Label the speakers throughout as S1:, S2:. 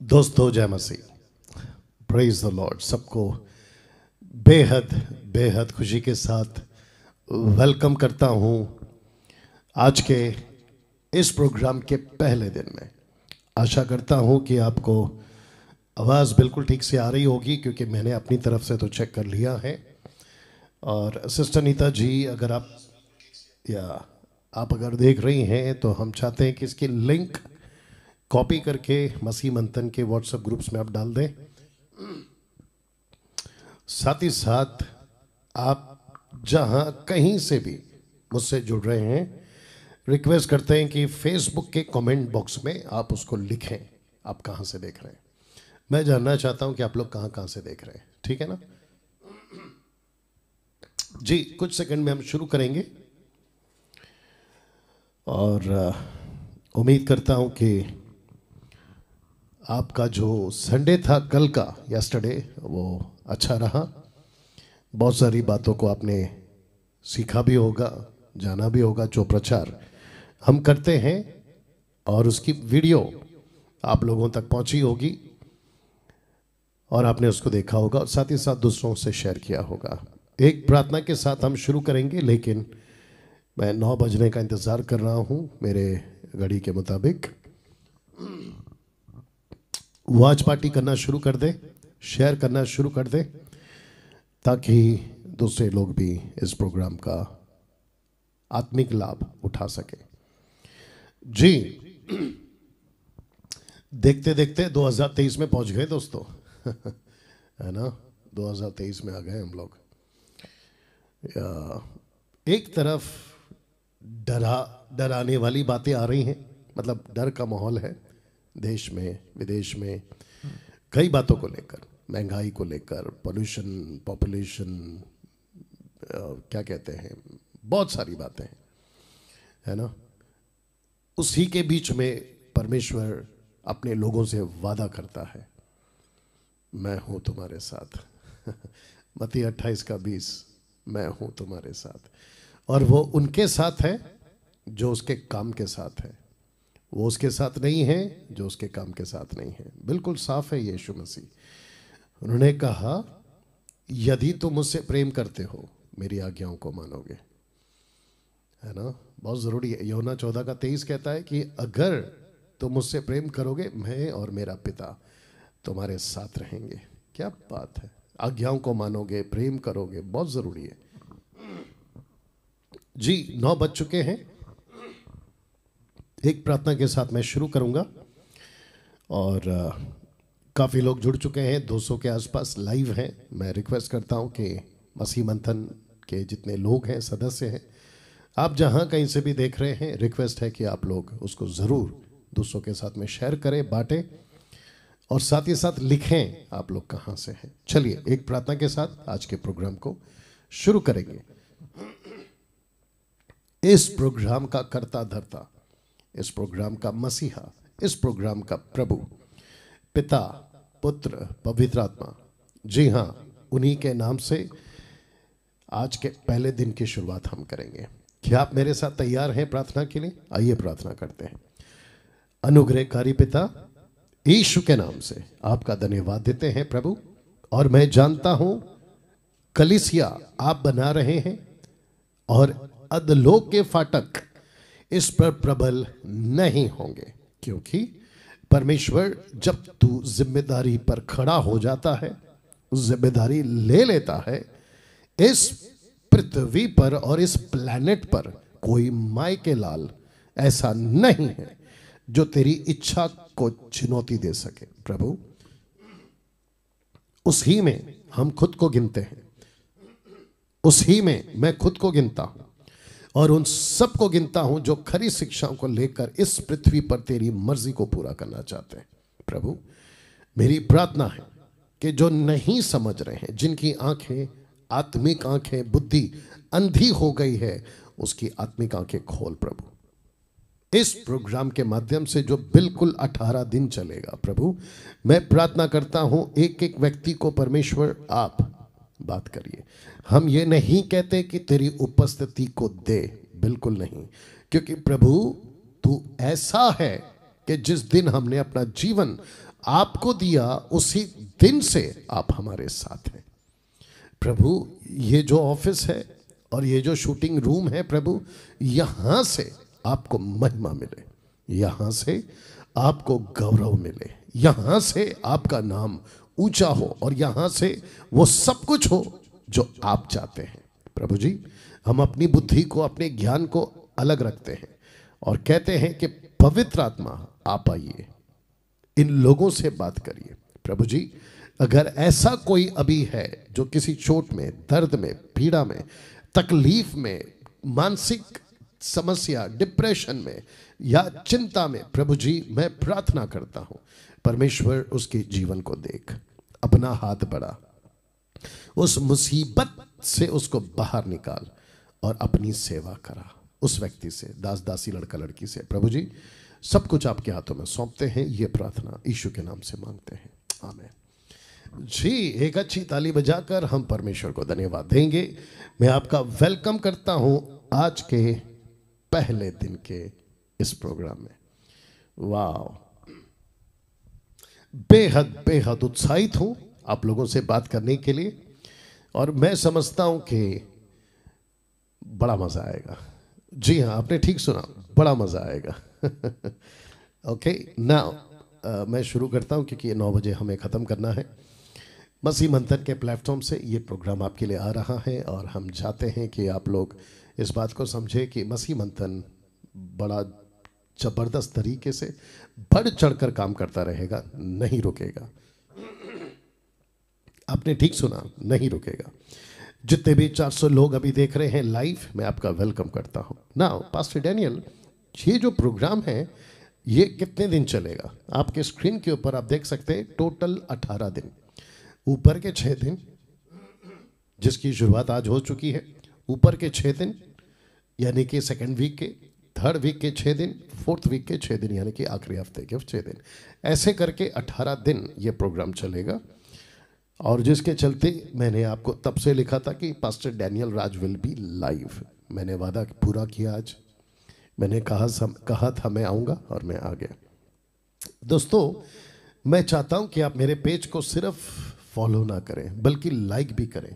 S1: दोस्तों जय मसीह, praise the Lord. सबको बेहद बेहद खुशी के साथ वेलकम करता हूं आज के इस प्रोग्राम के पहले दिन में। आशा करता हूं कि आपको आवाज़ बिल्कुल ठीक से आ रही होगी, क्योंकि मैंने अपनी तरफ से तो चेक कर लिया है। और सिस्टर नीता जी, अगर आप अगर देख रही हैं तो हम चाहते हैं कि इसकी लिंक कॉपी करके मसीह मंथन के व्हाट्सएप ग्रुप्स में आप डाल दें। साथ ही साथ आप जहां कहीं से भी मुझसे जुड़ रहे हैं, रिक्वेस्ट करते हैं कि फेसबुक के कमेंट बॉक्स में आप उसको लिखें, आप कहां से देख रहे हैं। मैं जानना चाहता हूं कि आप लोग कहां कहां से देख रहे हैं, ठीक है ना जी। कुछ सेकंड में हम शुरू करेंगे और उम्मीद करता हूं कि आपका जो संडे था कल का, यस्टरडे, वो अच्छा रहा। बहुत सारी बातों को आपने सीखा भी होगा, जाना भी होगा। जो प्रचार हम करते हैं और उसकी वीडियो आप लोगों तक पहुंची होगी और आपने उसको देखा होगा और साथ ही साथ दूसरों से शेयर किया होगा। एक प्रार्थना के साथ हम शुरू करेंगे, लेकिन मैं 9 बजने का इंतज़ार कर रहा हूं मेरे घड़ी के मुताबिक। वॉच पार्टी करना शुरू कर दे, शेयर करना शुरू कर दे, ताकि दूसरे लोग भी इस प्रोग्राम का आत्मिक लाभ उठा सके जी। देखते देखते 2023 में पहुंच गए दोस्तों है ना, 2023 में आ गए हम लोग। एक तरफ डराने वाली बातें आ रही हैं, मतलब डर का माहौल है देश में विदेश में, कई बातों को लेकर, महंगाई को लेकर, पोल्यूशन, पॉपुलेशन, क्या कहते हैं, बहुत सारी बातें हैं, है ना। उसी के बीच में परमेश्वर अपने लोगों से वादा करता है, मैं हूं तुम्हारे साथ मत्ती 28:20, मैं हूं तुम्हारे साथ। और वो उनके साथ है जो उसके काम के साथ है, वो उसके साथ नहीं है जो उसके काम के साथ नहीं है। बिल्कुल साफ है यीशु मसीह। उन्होंने कहा, यदि तुम मुझसे प्रेम करते हो मेरी आज्ञाओं को मानोगे, है ना। बहुत ज़रूरी है। यूहन्ना 14:23 कहता है कि अगर तुम मुझसे प्रेम करोगे, मैं और मेरा पिता तुम्हारे साथ रहेंगे। क्या बात है, आज्ञाओं को मानोगे, प्रेम करोगे, बहुत ज़रूरी है जी। 9 बज चुके हैं। एक प्रार्थना के साथ मैं शुरू करूंगा और काफ़ी लोग जुड़ चुके हैं, 200 के आसपास लाइव हैं। मैं रिक्वेस्ट करता हूं कि मसीह मंथन के जितने लोग हैं, सदस्य हैं, आप जहां कहीं से भी देख रहे हैं, रिक्वेस्ट है कि आप लोग उसको ज़रूर दूसरों के साथ में शेयर करें, बांटें और साथ ही साथ लिखें आप लोग कहां से हैं। चलिए एक प्रार्थना के साथ आज के प्रोग्राम को शुरू करेंगे। इस प्रोग्राम का कर्ता धर्ता, इस प्रोग्राम का मसीहा, इस प्रोग्राम का प्रभु, पिता, पुत्र, पवित्र आत्मा, जी हाँ, उन्हीं के नाम से आज के पहले दिन की शुरुआत हम करेंगे। क्या आप मेरे साथ तैयार हैं प्रार्थना के लिए? आइए प्रार्थना करते हैं। अनुग्रहकारी पिता, यीशु के नाम से आपका धन्यवाद देते हैं प्रभु। और मैं जानता हूं कलीसिया आप बना रहे हैं और अधलोक के फाटक इस पर प्रबल नहीं होंगे, क्योंकि परमेश्वर जब तू जिम्मेदारी पर खड़ा हो जाता है, जिम्मेदारी ले लेता है, इस पृथ्वी पर और इस प्लैनेट पर कोई माई के लाल ऐसा नहीं है जो तेरी इच्छा को चुनौती दे सके प्रभु। उसी में हम खुद को गिनते हैं, उसी में मैं खुद को गिनता हूं और उन सब को गिनता हूं जो खरी शिक्षाओं को लेकर इस पृथ्वी पर तेरी मर्जी को पूरा करना चाहते हैं प्रभु। मेरी प्रार्थना है कि जो नहीं समझ रहे हैं, जिनकी आंखें, आत्मिक आंखें, बुद्धि अंधी हो गई है, उसकी आत्मिक आंखें खोल प्रभु। इस प्रोग्राम के माध्यम से जो बिल्कुल 18 दिन चलेगा प्रभु, मैं प्रार्थना करता हूं एक एक व्यक्ति को परमेश्वर आप बात करिए। हम ये नहीं कहते कि तेरी उपस्थिति को दे, बिल्कुल नहीं, क्योंकि प्रभु तू ऐसा है कि जिस दिन हमने अपना जीवन आपको दिया उसी दिन से आप हमारे साथ हैं प्रभु। ये जो ऑफिस है और ये जो शूटिंग रूम है प्रभु, यहां से आपको महिमा मिले, यहां से आपको गौरव मिले, यहां से आपका नाम ऊंचा हो और यहां से वो सब कुछ हो जो आप चाहते हैं प्रभु जी। हम अपनी बुद्धि को, अपने ज्ञान को अलग रखते हैं और कहते हैं कि पवित्र आत्मा आप आइए, इन लोगों से बात करिए प्रभु जी। अगर ऐसा कोई अभी है जो किसी चोट में, दर्द में, पीड़ा में, तकलीफ में, मानसिक समस्या, डिप्रेशन में या चिंता में, प्रभु जी मैं प्रार्थना करता हूं परमेश्वर उसके जीवन को देख, अपना हाथ बढ़ा, उस मुसीबत से उसको बाहर निकाल और अपनी सेवा करा उस व्यक्ति से, दास दासी, लड़का लड़की से। प्रभु जी सब कुछ आपके हाथों में सौंपते हैं, ये प्रार्थना यीशु के नाम से मांगते हैं, आमीन जी। एक अच्छी ताली बजाकर हम परमेश्वर को धन्यवाद देंगे। मैं आपका वेलकम करता हूं आज के पहले दिन के इस प्रोग्राम में। वाह, बेहद बेहद उत्साहित हूं आप लोगों से बात करने के लिए और मैं समझता हूं कि बड़ा मजा आएगा। जी हाँ, आपने ठीक सुना, बड़ा मजा आएगा। ओके नाउ मैं शुरू करता हूं क्योंकि 9 बजे हमें ख़त्म करना है। मसीह मंथन के प्लेटफॉर्म से ये प्रोग्राम आपके लिए आ रहा है और हम चाहते हैं कि आप लोग इस बात को समझे कि मसीह मंथन बड़ा ज़बरदस्त तरीके से बढ़ चढ़कर काम करता रहेगा, नहीं रुकेगा। आपने ठीक सुना, नहीं रुकेगा। जितने भी 400 लोग अभी देख रहे हैं लाइव, मैं आपका वेलकम करता हूं। नाउ पास्टर डैनियल, ये जो प्रोग्राम है ये कितने दिन चलेगा? आपके स्क्रीन के ऊपर आप देख सकते हैं टोटल 18 दिन, ऊपर के 6 दिन जिसकी शुरुआत आज हो चुकी है, ऊपर के 6 दिन यानी कि सेकेंड वीक के, थर्ड वीक के 6 दिन, फोर्थ वीक के 6 दिन यानी कि आखिरी हफ्ते के 6 दिन, ऐसे करके 18 दिन ये प्रोग्राम चलेगा। और जिसके चलते मैंने आपको तब से लिखा था कि pastor Daniel Raj will be live. मैंने वादा पूरा किया, आज मैंने कहा था मैं आऊँगा और मैं आ गया। दोस्तों मैं चाहता हूँ कि आप मेरे पेज को सिर्फ फॉलो ना करें बल्कि लाइक भी करें।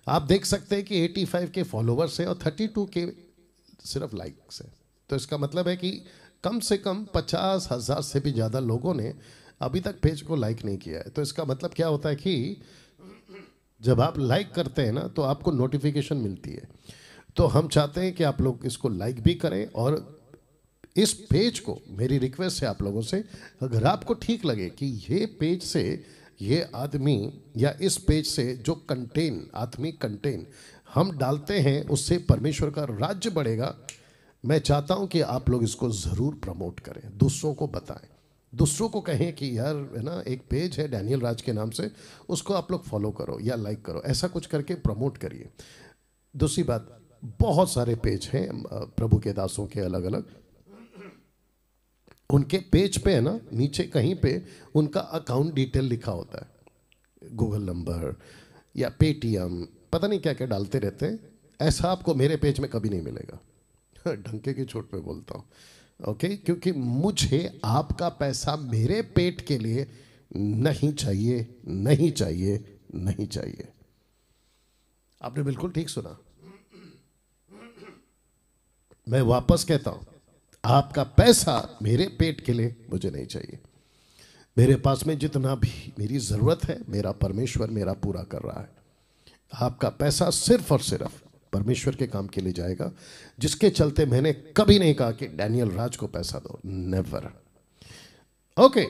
S1: आप देख सकते हैं कि 85 के फॉलोवर्स हैं और 32 के सिर्फ लाइक्स हैं, तो इसका मतलब है कि कम से कम 50,000 से भी ज़्यादा लोगों ने अभी तक पेज को लाइक नहीं किया है। तो इसका मतलब क्या होता है कि जब आप लाइक करते हैं ना तो आपको नोटिफिकेशन मिलती है। तो हम चाहते हैं कि आप लोग इसको लाइक भी करें और इस पेज को, मेरी रिक्वेस्ट है आप लोगों से, अगर आपको ठीक लगे कि ये पेज से, ये आदमी या इस पेज से जो आत्मिक कंटेंट हम डालते हैं उससे परमेश्वर का राज्य बढ़ेगा, मैं चाहता हूं कि आप लोग इसको ज़रूर प्रमोट करें, दूसरों को बताएं, दूसरों को कहें कि यार है ना एक पेज है डैनियल राज के नाम से, उसको आप लोग फॉलो करो या लाइक करो, ऐसा कुछ करके प्रमोट करिए। दूसरी बात, बहुत सारे पेज हैं प्रभु के दासों के अलग अलग, उनके पेज पे है ना नीचे कहीं पे उनका अकाउंट डिटेल लिखा होता है, गूगल नंबर या पेटीएम, पता नहीं क्या क्या डालते रहते हैं। ऐसा आपको मेरे पेज में कभी नहीं मिलेगा, ढंके की चोट पे बोलता हूँ, ओके क्योंकि मुझे आपका पैसा मेरे पेट के लिए नहीं चाहिए, नहीं चाहिए, नहीं चाहिए। आपने बिल्कुल ठीक सुना, मैं वापस कहता हूं, आपका पैसा मेरे पेट के लिए मुझे नहीं चाहिए। मेरे पास में जितना भी मेरी जरूरत है मेरा परमेश्वर मेरा पूरा कर रहा है। आपका पैसा सिर्फ और सिर्फ परमेश्वर के काम के लिए जाएगा, जिसके चलते मैंने कभी नहीं कहा कि डैनियल राज को पैसा दो, नेवर। ओके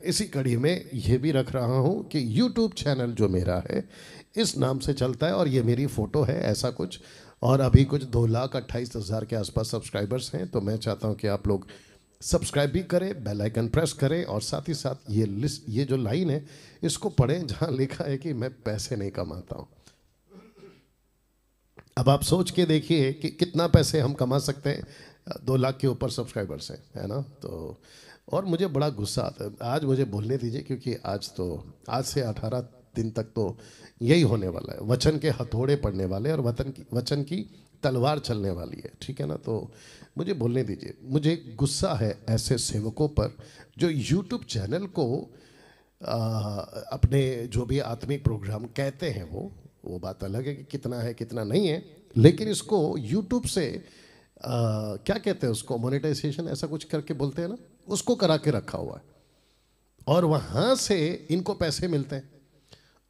S1: इसी कड़ी में ये भी रख रहा हूं कि YouTube चैनल जो मेरा है इस नाम से चलता है और ये मेरी फोटो है ऐसा कुछ, और अभी कुछ 2,28,000 के आसपास सब्सक्राइबर्स हैं। तो मैं चाहता हूं कि आप लोग सब्सक्राइब भी करें, बेल आइकन प्रेस करें और साथ ही साथ ये जो लाइन है इसको पढ़ें जहां लिखा है कि मैं पैसे नहीं कमाता हूं। अब आप सोच के देखिए कि कितना पैसे हम कमा सकते हैं, 2 लाख के ऊपर सब्सक्राइबर्स हैं, है ना। तो और मुझे बड़ा गुस्सा आता है, आज मुझे बोलने दीजिए क्योंकि आज से 18 दिन तक तो यही होने वाला है, वचन के हथौड़े पड़ने वाले और वचन की तलवार चलने वाली है, ठीक है ना। तो मुझे बोलने दीजिए, मुझे गुस्सा है ऐसे सेवकों पर जो यूट्यूब चैनल को अपने जो भी आत्मिक प्रोग्राम कहते हैं, वो बात अलग है कि कितना है कितना नहीं है, लेकिन इसको यूट्यूब से क्या कहते हैं उसको, मोनेटाइजेशन ऐसा कुछ करके बोलते हैं ना, उसको करा के रखा हुआ है और वहाँ से इनको पैसे मिलते हैं।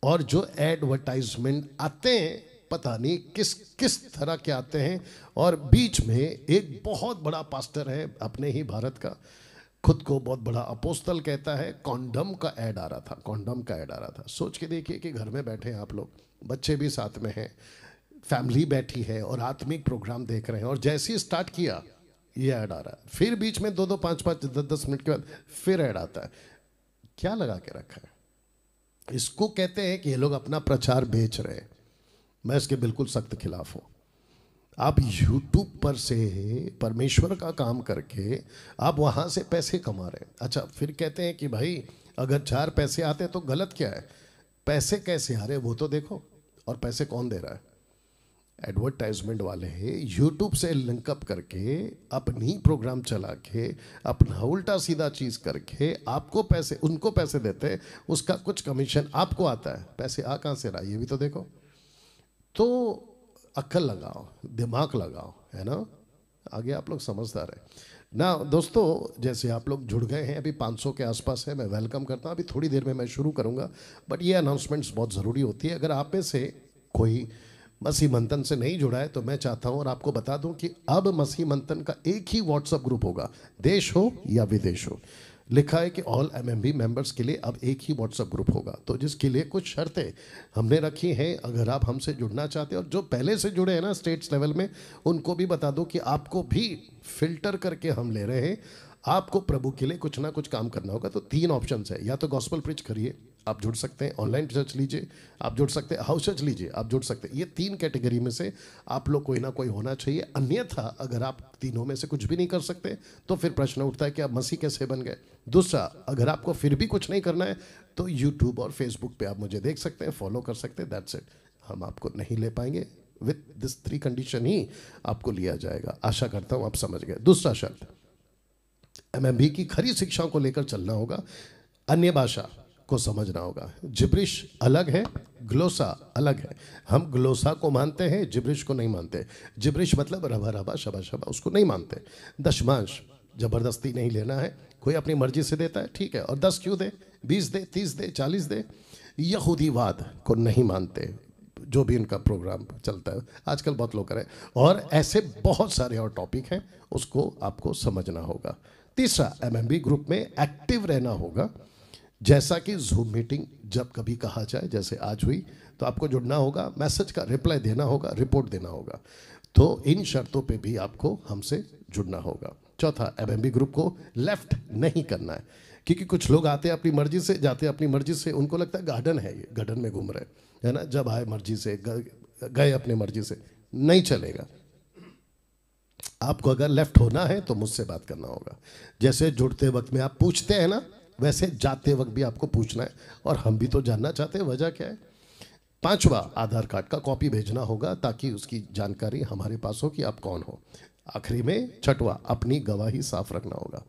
S1: और जो एडवर्टाइजमेंट आते हैं पता नहीं किस किस तरह के आते हैं। और बीच में एक बहुत बड़ा पास्टर है अपने ही भारत का, खुद को बहुत बड़ा अपोस्तल कहता है, कॉन्डम का ऐड आ रहा था, कॉन्डम का ऐड आ रहा था। सोच के देखिए कि घर में बैठे हैं आप लोग, बच्चे भी साथ में हैं, फैमिली बैठी है और आत्मिक प्रोग्राम देख रहे हैं, और जैसे ही स्टार्ट किया ये ऐड आ रहा है, फिर बीच में 2-2, 5-5, 10-10 मिनट के बाद फिर ऐड आता है। क्या लगा के रखा है? इसको कहते हैं कि ये लोग अपना प्रचार बेच रहे हैं। मैं इसके बिल्कुल सख्त खिलाफ हूं। आप यूट्यूब पर से परमेश्वर का काम करके आप वहां से पैसे कमा रहे हैं। अच्छा, फिर कहते हैं कि भाई अगर 4 पैसे आते हैं तो गलत क्या है? पैसे कैसे आ रहे वो तो देखो, और पैसे कौन दे रहा है? एडवर्टाइजमेंट वाले यूट्यूब से लिंकअप करके अपनी प्रोग्राम चला के अपना उल्टा सीधा चीज़ करके आपको पैसे, उनको पैसे देते हैं, उसका कुछ कमीशन आपको आता है। पैसे आ कहाँ से रहा ये भी तो देखो। तो अक्ल लगाओ, दिमाग लगाओ, है ना। आगे आप लोग समझदार हैं ना दोस्तों। जैसे आप लोग जुड़ गए हैं, अभी 500 के आसपास है, मैं वेलकम करता हूँ। अभी थोड़ी देर में मैं शुरू करूँगा, बट ये अनाउंसमेंट्स बहुत ज़रूरी होती है। अगर आप में से कोई मसीह मंथन से नहीं जुड़ा है तो मैं चाहता हूं और आपको बता दूं कि अब मसीह मंथन का एक ही व्हाट्सएप ग्रुप होगा, देश हो या विदेश हो। लिखा है कि ऑल एमएमबी मेंबर्स के लिए अब एक ही व्हाट्सएप ग्रुप होगा। तो जिसके लिए कुछ शर्तें हमने रखी हैं। अगर आप हमसे जुड़ना चाहते हैं, और जो पहले से जुड़े हैं ना स्टेट्स लेवल में, उनको भी बता दो कि आपको भी फिल्टर करके हम ले रहे हैं। आपको प्रभु के लिए कुछ ना कुछ काम करना होगा। तो 3 ऑप्शंस है, या तो गॉस्पेल प्रीच करिए, आप जुड़ सकते हैं, ऑनलाइन चर्च लीजिए, आप जुड़ सकते हैं, हाउस चर्च लीजिए, आप जुड़ सकते हैं। ये 3 कैटेगरी में से आप लोग कोई ना कोई होना चाहिए। अन्यथा अगर आप तीनों में से कुछ भी नहीं कर सकते तो फिर प्रश्न उठता है कि आप मसीह कैसे बन गए। दूसरा, अगर आपको फिर भी कुछ नहीं करना है तो यूट्यूब और फेसबुक पे आप मुझे देख सकते हैं, फॉलो कर सकते हैं, दैट्स इट। हम आपको नहीं ले पाएंगे, विथ दिस 3 कंडीशन ही आपको लिया जाएगा। आशा करता हूँ आप समझ गए। दूसरा शर्त, एमएमबी की खरी शिक्षाओं को लेकर चलना होगा, अन्य भाषा को समझना होगा। जिब्रिश अलग है, ग्लोसा अलग है। हम ग्लोसा को मानते हैं, जिब्रिश को नहीं मानते। जिब्रिश मतलब रबा रबा शबा शबा, उसको नहीं मानते। दशमांश जबरदस्ती नहीं लेना है, कोई अपनी मर्जी से देता है, ठीक है। और 10 क्यों दे, 20 दे, 30 दे, 40 दे। यहूदीवाद को नहीं मानते, जो भी इनका प्रोग्राम चलता है आजकल बहुत लोग करें। और ऐसे बहुत सारे और टॉपिक हैं, उसको आपको समझना होगा। तीसरा, एमएमबी ग्रुप में एक्टिव रहना होगा। जैसा कि जूम मीटिंग जब कभी कहा जाए, जैसे आज हुई, तो आपको जुड़ना होगा, मैसेज का रिप्लाई देना होगा, रिपोर्ट देना होगा। तो इन शर्तों पे भी आपको हमसे जुड़ना होगा। चौथा, एमएमबी ग्रुप को लेफ्ट नहीं करना है, क्योंकि कुछ लोग आते हैं अपनी मर्जी से, जाते हैं अपनी मर्जी से। उनको लगता है गार्डन है, ये गार्डन में घूम रहे है ना, जब आए मर्जी से, गए अपनी मर्जी से। नहीं चलेगा। आपको अगर लेफ्ट होना है तो मुझसे बात करना होगा। जैसे जुड़ते वक्त में आप पूछते हैं ना, वैसे जाते वक्त भी आपको पूछना है, और हम भी तो जानना चाहते हैं वजह क्या है। पांचवा, आधार कार्ड का कॉपी भेजना होगा ताकि उसकी जानकारी हमारे पास हो कि आप कौन हो। आखिरी में छठवा, अपनी गवाही साफ रखना होगा।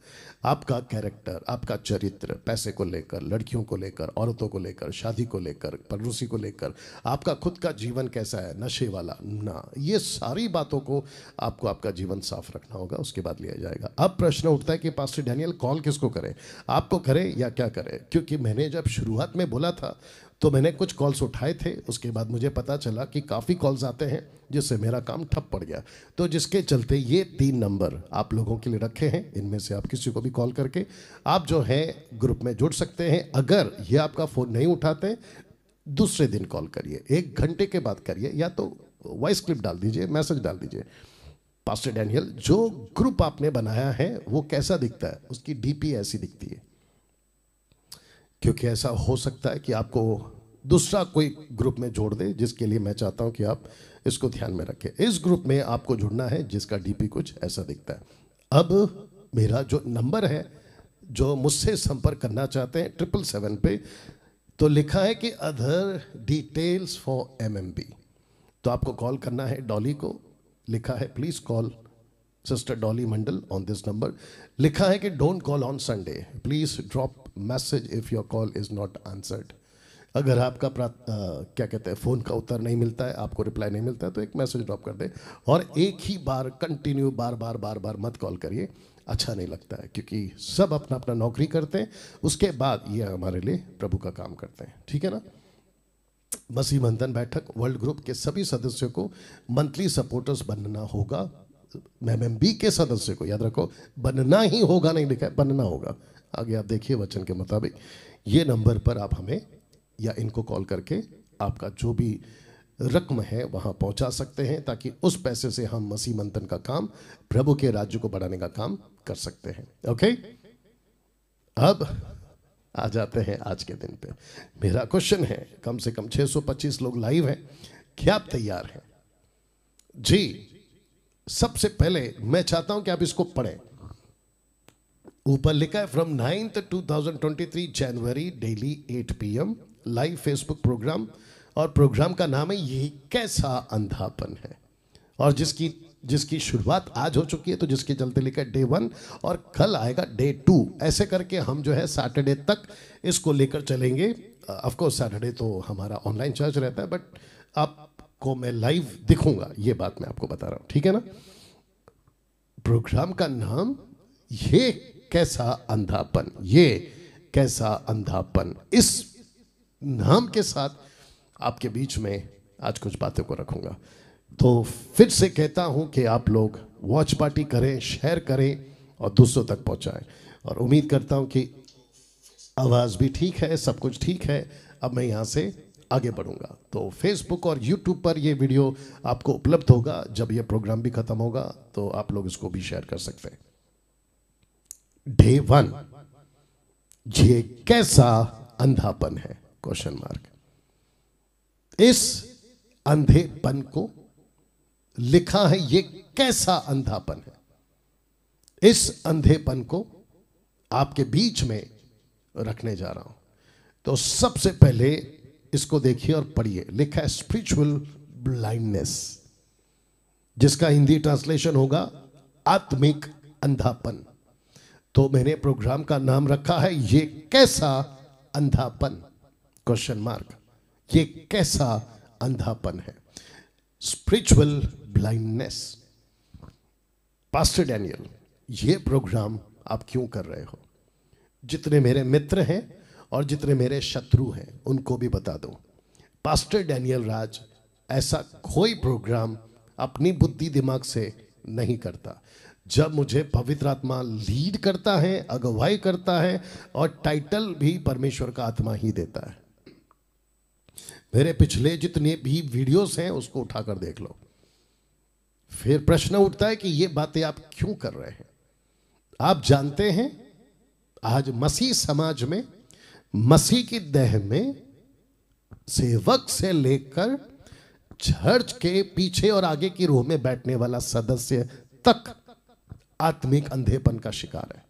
S1: आपका कैरेक्टर, आपका चरित्र, पैसे को लेकर, लड़कियों को लेकर, औरतों को लेकर, शादी को लेकर, पड़ोसी को लेकर, आपका खुद का जीवन कैसा है, नशे वाला ना, ये सारी बातों को आपको आपका जीवन साफ रखना होगा, उसके बाद लिया जाएगा। अब प्रश्न उठता है कि पास्टर डैनियल कॉल किसको करें, आपको करें या क्या करें? क्योंकि मैंने जब शुरुआत में बोला था तो मैंने कुछ कॉल्स उठाए थे, उसके बाद मुझे पता चला कि काफ़ी कॉल्स आते हैं, जिससे मेरा काम ठप पड़ गया। तो जिसके चलते ये 3 नंबर आप लोगों के लिए रखे हैं, इनमें से आप किसी को भी कॉल करके आप जो है ग्रुप में जुड़ सकते हैं। अगर ये आपका फ़ोन नहीं उठाते, दूसरे दिन कॉल करिए, 1 घंटे के बाद करिए, या तो वॉइस क्लिप डाल दीजिए, मैसेज डाल दीजिए, पास्टर डैनियल जो ग्रुप आपने बनाया है वो कैसा दिखता है, उसकी डीपी ऐसी दिखती है। क्योंकि ऐसा हो सकता है कि आपको दूसरा कोई ग्रुप में जोड़ दे, जिसके लिए मैं चाहता हूं कि आप इसको ध्यान में रखें। इस ग्रुप में आपको जुड़ना है जिसका डीपी कुछ ऐसा दिखता है। अब मेरा जो नंबर है, जो मुझसे संपर्क करना चाहते हैं, 777 पे तो लिखा है कि अदर डिटेल्स फॉर एमएमबी। तो आपको कॉल करना है डॉली को, लिखा है please call sister Dolly Mandal on this number, लिखा है कि don't call on Sunday, please drop message if your call is not answered. अगर आपका क्या कहते हैं फ़ोन का उत्तर नहीं मिलता है, आपको रिप्लाई नहीं मिलता है, तो एक मैसेज ड्रॉप कर दे। और एक ही बार कंटिन्यू बार बार मत कॉल करिए, अच्छा नहीं लगता है, क्योंकि सब अपना अपना नौकरी करते हैं, उसके बाद ये हमारे लिए प्रभु का काम करते हैं, ठीक है ना। मसीह मंथन बैठक वर्ल्ड ग्रुप के सभी सदस्यों को मंथली सपोर्टर्स बनना होगा। MMB के सदस्य को याद रखो, बनना ही होगा नहीं लिखा है, बनना होगा। आगे आप देखिए वचन के मुताबिक ये नंबर पर आप हमें या इनको कॉल करके आपका जो भी रकम है वहां पहुंचा सकते हैं, ताकि उस पैसे से हम मसीह मंथन का काम, प्रभु के राज्य को बढ़ाने का काम कर सकते हैं। ओके, अब आ जाते हैं आज के दिन पे। मेरा क्वेश्चन है, कम से कम 625 लोग लाइव हैं, क्या आप तैयार हैं? जी, सबसे पहले मैं चाहता हूं कि आप इसको पढ़ें। ऊपर लिखा है from 9th 2023 January daily 8 PM live Facebook program, और प्रोग्राम का नाम है ये कैसा अंधापन है, और जिसकी शुरुआत आज हो चुकी है, तो जिसके चलते लिखा है डे 1 और कल आएगा डे 2। ऐसे करके हम जो है सैटरडे तक इसको लेकर चलेंगे। ऑफ कोर्स सैटरडे तो हमारा ऑनलाइन चर्च रहता है, बट आपको मैं लाइव दिखूंगा, ये बात मैं आपको बता रहा हूं, ठीक है ना। प्रोग्राम का नाम ये कैसा अंधापन, ये कैसा अंधापन, इस नाम के साथ आपके बीच में आज कुछ बातों को रखूंगा। तो फिर से कहता हूं कि आप लोग वॉच पार्टी करें, शेयर करें और दूसरों तक पहुंचाएं, और उम्मीद करता हूं कि आवाज़ भी ठीक है, सब कुछ ठीक है। अब मैं यहां से आगे बढ़ूंगा। तो फेसबुक और यूट्यूब पर ये वीडियो आपको उपलब्ध होगा। जब ये प्रोग्राम भी खत्म होगा तो आप लोग इसको भी शेयर कर सकते हैं। डे 1, ये कैसा अंधापन है, क्वेश्चन मार्क। इस अंधेपन को लिखा है ये कैसा अंधापन है, इस अंधेपन को आपके बीच में रखने जा रहा हूं। तो सबसे पहले इसको देखिए और पढ़िए। लिखा है स्पिरिचुअल ब्लाइंडनेस, जिसका हिंदी ट्रांसलेशन होगा आत्मिक अंधापन। तो मैंने प्रोग्राम का नाम रखा है ये कैसा अंधापन, क्वेश्चन मार्क। ये कैसा अंधापन है, स्पिरिचुअल ब्लाइंडनेस। पास्टर डैनियल, ये प्रोग्राम आप क्यों कर रहे हो? जितने मेरे मित्र हैं और जितने मेरे शत्रु हैं उनको भी बता दो, पास्टर डैनियल राज ऐसा कोई प्रोग्राम अपनी बुद्धि दिमाग से नहीं करता। जब मुझे पवित्र आत्मा लीड करता है, अगुवाई करता है, और टाइटल भी परमेश्वर का आत्मा ही देता है। मेरे पिछले जितने भी वीडियोस हैं उसको उठाकर देख लो। फिर प्रश्न उठता है कि ये बातें आप क्यों कर रहे हैं? आप जानते हैं आज मसीह समाज में, मसीह की देह में, सेवक से लेकर चर्च के पीछे और आगे की रो में बैठने वाला सदस्य तक आत्मिक अंधेपन का शिकार है।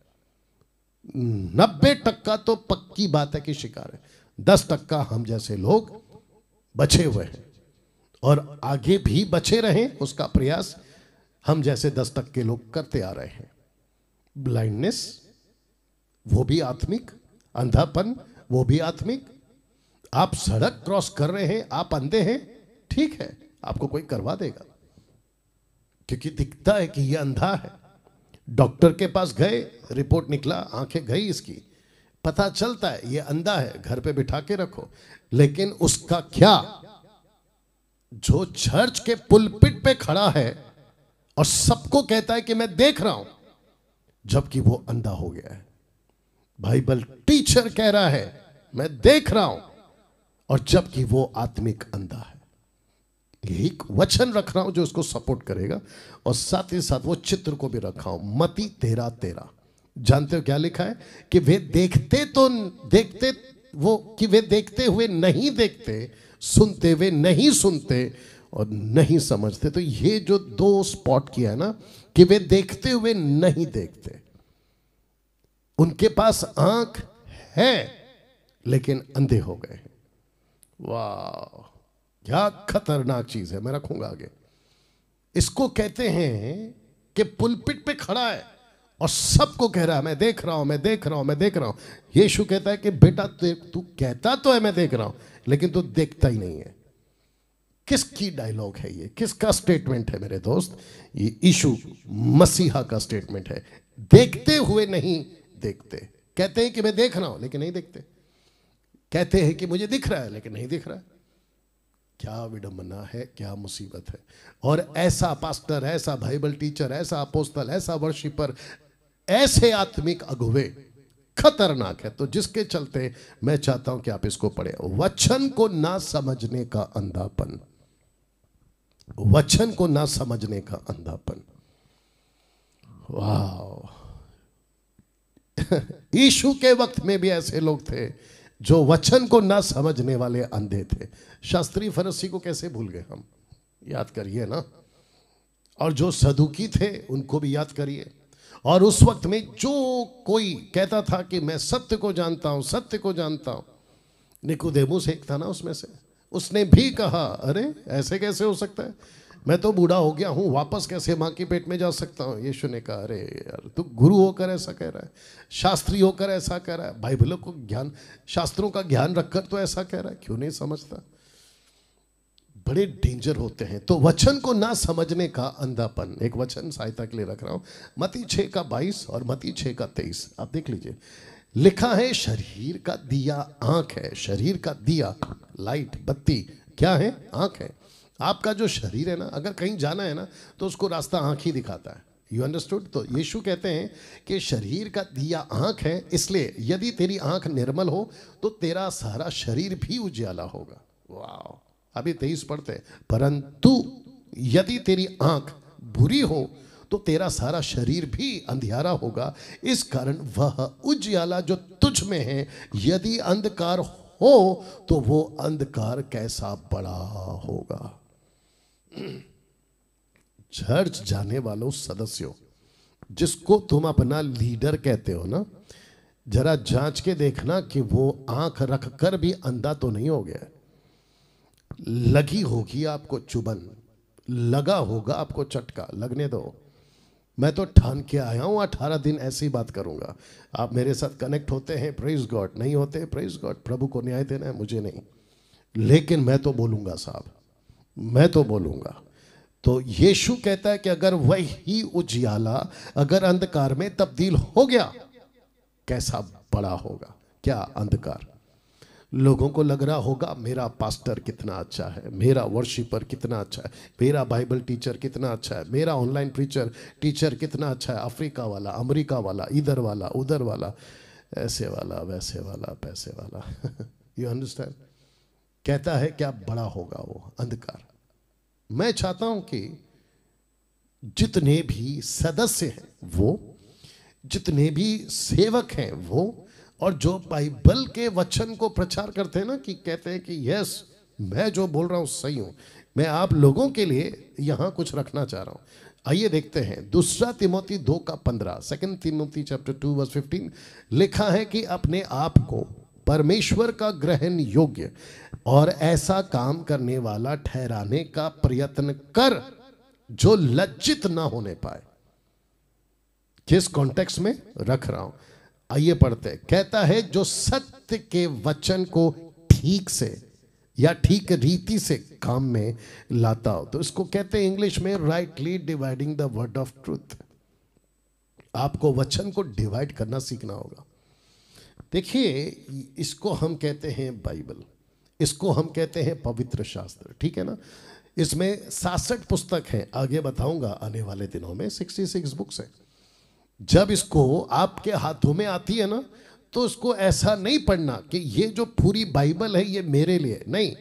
S1: 90% तो पक्की बात है कि शिकार है, 10% हम जैसे लोग बचे हुए हैं, और आगे भी बचे रहें उसका प्रयास हम जैसे 10% लोग करते आ रहे हैं। ब्लाइंडनेस वो भी आत्मिक, अंधापन वो भी आत्मिक। आप सड़क क्रॉस कर रहे हैं, आप अंधे हैं, ठीक है, आपको कोई करवा देगा, क्योंकि दिखता है कि ये अंधा है। डॉक्टर के पास गए, रिपोर्ट निकला, आंखें गई इसकी, पता चलता है ये अंधा है, घर पे बिठा के रखो। लेकिन उसका क्या, जो चर्च के पुलपिट पे खड़ा है और सबको कहता है कि मैं देख रहा हूं, जबकि वो अंधा हो गया है। बाइबल टीचर कह रहा है मैं देख रहा हूं, और जबकि वो आत्मिक अंधा है। एक वचन रख रहा हूं जो उसको सपोर्ट करेगा, और साथ ही साथ वो चित्र को भी रखा हूं, मत्ती 13:13। जानते हो क्या लिखा है? कि वे देखते हुए नहीं देखते, सुनते हुए नहीं सुनते, और नहीं समझते। तो ये जो 2 स्पॉट किया है ना, कि वे देखते हुए नहीं देखते, उनके पास आंख है लेकिन अंधे हो गए हैं। वाह, क्या खतरनाक चीज है, मैं रखूंगा आगे। इसको कहते हैं कि पुलपिट पे खड़ा है और सबको कह रहा है मैं देख रहा हूं, मैं देख रहा हूं, मैं देख रहा हूं। यीशु कहता है कि बेटा तू कहता तो है मैं देख रहा हूं, लेकिन तू देखता ही नहीं है। किसकी डायलॉग है ये? किसका स्टेटमेंट है मेरे दोस्त? ये यीशु मसीहा का स्टेटमेंट है। देखते हुए नहीं देखते। कहते हैं कि मैं देख रहा हूं लेकिन नहीं देखते। कहते हैं कि मुझे दिख रहा है लेकिन नहीं दिख रहा है। क्या विडंबना है, क्या मुसीबत है। और ऐसा पास्टर, ऐसा बाइबल टीचर, ऐसा अपोस्तल, ऐसा वर्शिपर, ऐसे आत्मिक अगुवे खतरनाक है। तो जिसके चलते मैं चाहता हूं कि आप इसको पढ़ें। वचन को ना समझने का अंधापन, वचन को ना समझने का अंधापन। वाह! यीशु के वक्त में भी ऐसे लोग थे जो वचन को ना समझने वाले अंधे थे। शास्त्री फरीसी को कैसे भूल गए हम? याद करिए ना। और जो सदुकी थे उनको भी याद करिए। और उस वक्त में जो कोई कहता था कि मैं सत्य को जानता हूं, सत्य को जानता हूं, निकोदेमुस एक था ना उसमें से, उसने भी कहा अरे ऐसे कैसे हो सकता है, मैं तो बूढ़ा हो गया हूं, वापस कैसे मां के पेट में जा सकता हूं। यीशु ने कहा अरे यार, तू गुरु होकर ऐसा कह रहा है, शास्त्री होकर ऐसा कह रहा है, बाइबलों को ज्ञान, शास्त्रों का ज्ञान रखकर तो ऐसा कह रहा है, क्यों नहीं समझता? बड़े डेंजर होते हैं। तो वचन को ना समझने का अंधापन। एक वचन सहायता के लिए रख रहा हूं, मत्ती 6:22 और मत्ती 6:23, आप देख लीजिए। लिखा है शरीर का दिया आंख है। शरीर का दिया, लाइट, बत्ती क्या है? आंख है। आपका जो शरीर है ना, अगर कहीं जाना है ना तो उसको रास्ता आंख ही दिखाता है। You understood? तो यीशु कहते हैं कि शरीर का दिया आंख है, इसलिए यदि तेरी आंख निर्मल हो तो तेरा सारा शरीर भी उजाला होगा। वाह! अभी 23 पढ़ते हैं, परंतु यदि तेरी आंख बुरी हो तो तेरा सारा शरीर भी अंधियारा होगा। इस कारण वह उजियाला जो तुझ में है, यदि अंधकार हो तो वो अंधकार कैसा बड़ा होगा। चर्च जाने वालों सदस्यों, जिसको तुम अपना लीडर कहते हो ना, जरा जांच के देखना कि वो आंख रख कर भी अंधा तो नहीं हो गया। लगी होगी आपको चुभन, लगा होगा आपको चटका, लगने दो। मैं तो ठान के आया हूं 18 दिन ऐसी बात करूंगा। आप मेरे साथ कनेक्ट होते हैं, प्रेज गॉड, नहीं होते प्रेज गॉड, प्रभु को न्याय देना है, मुझे नहीं, लेकिन मैं तो बोलूंगा साहब, मैं तो बोलूंगा। तो यीशु कहता है कि अगर वही उजियाला अगर अंधकार में तब्दील हो गया, कैसा बड़ा होगा। क्या अंधकार? लोगों को लग रहा होगा मेरा पास्टर कितना अच्छा है, मेरा वर्शिपर कितना अच्छा है, मेरा बाइबल टीचर कितना अच्छा है, मेरा ऑनलाइन टीचर कितना अच्छा है, अफ्रीका वाला, अमेरिका वाला, इधर वाला, उधर वाला, ऐसे वाला, वैसे वाला, पैसे वाला। You understand? कहता है क्या बड़ा होगा वो अंधकार। मैं चाहता हूं कि जितने भी सदस्य हैं वो, जितने भी सेवक हैं वो, और जो बाइबल के वचन को प्रचार करते हैं ना, कि कहते हैं कि यस मैं जो बोल रहा हूं सही हूं, मैं आप लोगों के लिए यहां कुछ रखना चाह रहा हूं। आइए देखते हैं 2 तिमोथी 2:15, 2 तिमोथी चैप्टर 2:15 लिखा है कि अपने आप को परमेश्वर का ग्रहण योग्य और ऐसा काम करने वाला ठहराने का प्रयत्न कर जो लज्जित ना होने पाए। किस कॉन्टेक्स्ट में रख रहा हूं, आइए पढ़ते हैं। कहता है जो सत्य के वचन को ठीक से या ठीक रीति से काम में लाता हो। तो इसको कहते हैं इंग्लिश में rightly dividing the word of truth. आपको वचन को डिवाइड करना सीखना होगा। देखिए, इसको हम कहते हैं बाइबल, इसको हम कहते हैं पवित्र शास्त्र, ठीक है ना। इसमें 66 पुस्तक हैं, आगे बताऊंगा आने वाले दिनों में 66 बुक्स हैं। जब इसको आपके हाथों में आती है ना, तो इसको ऐसा नहीं पढ़ना कि ये जो पूरी बाइबल है ये मेरे लिए, नहीं।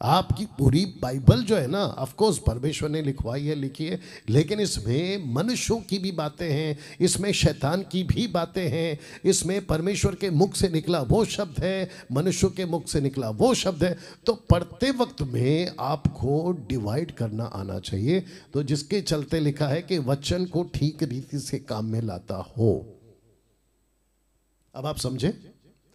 S1: आपकी पूरी बाइबल जो है ना, ऑफ कोर्स परमेश्वर ने लिखवाई है, लिखी है, लेकिन इसमें मनुष्यों की भी बातें हैं, इसमें शैतान की भी बातें हैं, इसमें परमेश्वर के मुख से निकला वो शब्द है, मनुष्यों के मुख से निकला वो शब्द है। तो पढ़ते वक्त में आपको डिवाइड करना आना चाहिए। तो जिसके चलते लिखा है कि वचन को ठीक रीति से काम में लाता हो। अब आप समझे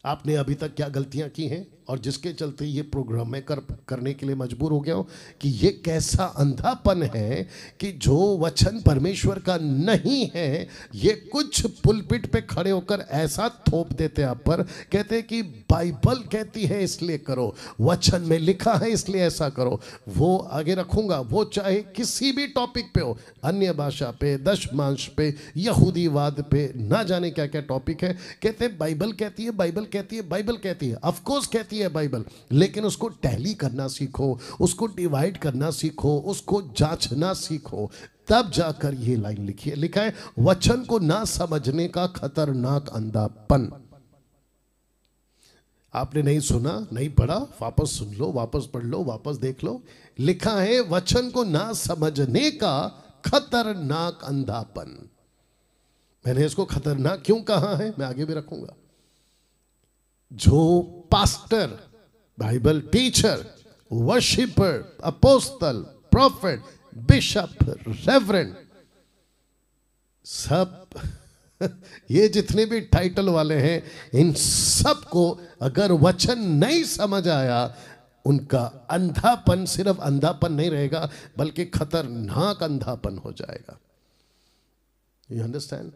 S1: आपने अभी तक क्या गलतियां की हैं और जिसके चलते ये प्रोग्राम मैं करने के लिए मजबूर हो गया हूँ कि ये कैसा अंधापन है कि जो वचन परमेश्वर का नहीं है, ये कुछ पुलपिट पे खड़े होकर ऐसा थोप देते आप पर, कहते हैं कि बाइबल कहती है इसलिए करो, वचन में लिखा है इसलिए ऐसा करो। वो आगे रखूंगा, वो चाहे किसी भी टॉपिक पे हो, अन्य भाषा पे, दशमांश पे, यहूदीवाद पे, ना जाने क्या क्या टॉपिक है, कहते हैं बाइबल कहती है, बाइबल कहती है, बाइबल कहती है। ऑफ कोर्स कहती है बाइबल, लेकिन उसको टैली करना सीखो, उसको डिवाइड करना सीखो, उसको जांचना सीखो, तब जाकर ये लाइन लिखी है। लिखा है वचन को ना समझने का खतरनाक अंधापन। आपने नहीं सुना, नहीं पढ़ा, वापस सुन लो, वापस पढ़ लो, वापस देख लो। लिखा है वचन को ना समझने का खतरनाक अंधापन। मैंने इसको खतरनाक क्यों कहा है, मैं आगे भी रखूंगा। जो pastor, Bible teacher, worshipper, apostle, profit, bishop, reverend, सब ये जितने भी टाइटल वाले हैं, इन सब को अगर वचन नहीं समझ आया, उनका अंधापन सिर्फ अंधापन नहीं रहेगा, बल्कि खतरनाक अंधापन हो जाएगा। You understand?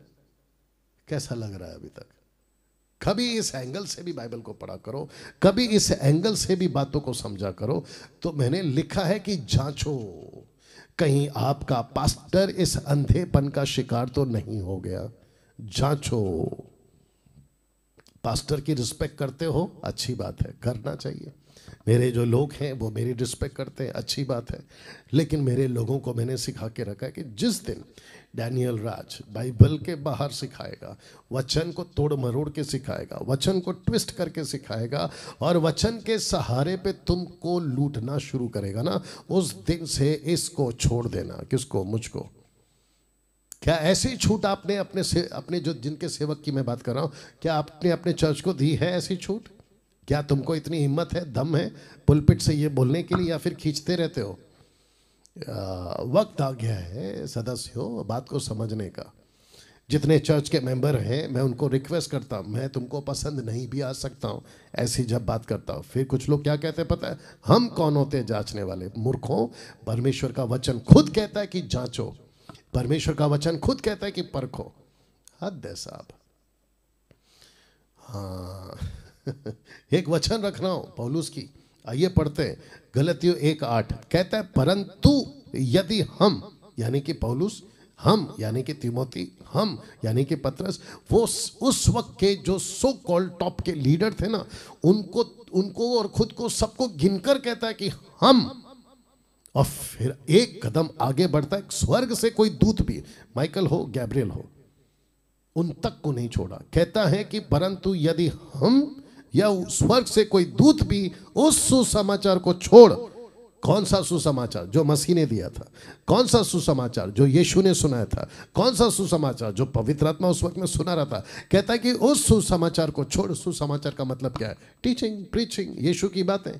S1: कैसा लग रहा है अभी तक? कभी इस एंगल से भी बाइबल को पढ़ा करो, कभी इस एंगल से भी बातों को समझा करो। तो मैंने लिखा है कि जांचो, कहीं आपका पास्टर इस अंधेपन का शिकार तो नहीं हो गया। जांचो। पास्टर की रिस्पेक्ट करते हो, अच्छी बात है, करना चाहिए। मेरे जो लोग हैं वो मेरी रिस्पेक्ट करते हैं, अच्छी बात है। लेकिन मेरे लोगों को मैंने सिखा के रखा है कि जिस दिन डैनियल राज बाइबल के बाहर सिखाएगा, वचन को तोड़ मरोड़ के सिखाएगा, वचन को ट्विस्ट करके सिखाएगा और वचन के सहारे पे तुमको लूटना शुरू करेगा ना, उस दिन से इसको छोड़ देना। किसको? मुझको। क्या ऐसी छूट आपने अपने जो जिनके सेवक की मैं बात कर रहा हूँ, क्या आपने अपने चर्च को दी है ऐसी छूट? क्या तुमको इतनी हिम्मत है, दम है पुलपिट से ये बोलने के लिए, या फिर खींचते रहते हो? वक्त आ गया है सदस्यों बात को समझने का। जितने चर्च के मेंबर हैं, मैं उनको रिक्वेस्ट करता हूँ, मैं तुमको पसंद नहीं भी आ सकता हूँ ऐसी जब बात करता हूँ। फिर कुछ लोग क्या कहते हैं पता है? हम कौन होते हैं जांचने वाले? मूर्खों, परमेश्वर का वचन खुद कहता है कि जांचो, परमेश्वर का वचन खुद कहता है कि परखो। हद है साहब। हाँ एक वचन रख रहा हूं पौलुस की, आइए पढ़ते हैं। गलतियों 1:8 कहता है, परंतु यदि हम, यानी कि पौलुस, हम यानी कि तिमोथी, हम यानी कि पतरस, वो उस वक्त के जो सो कॉल्ड टॉप के लीडर थे ना, उनको और खुद को सबको गिनकर कहता है कि हम, और फिर एक कदम आगे बढ़ता है, स्वर्ग से कोई दूत भी, माइकल हो, गैब्रियल हो, उन तक को नहीं छोड़ा। कहता है कि परंतु यदि हम या स्वर्ग से कोई दूत भी उस सुसमाचार को छोड़, कौन सा सुसमाचार? जो मसीह ने दिया था। कौन सा सुसमाचार? जो यीशु ने सुनाया था। कौन सा सुसमाचार? जो पवित्र आत्मा उस वक्त में सुना रहा था। कहता है कि उस सुसमाचार को छोड़। सुसमाचार का मतलब क्या है? टीचिंग, प्रीचिंग, यीशु की बातें,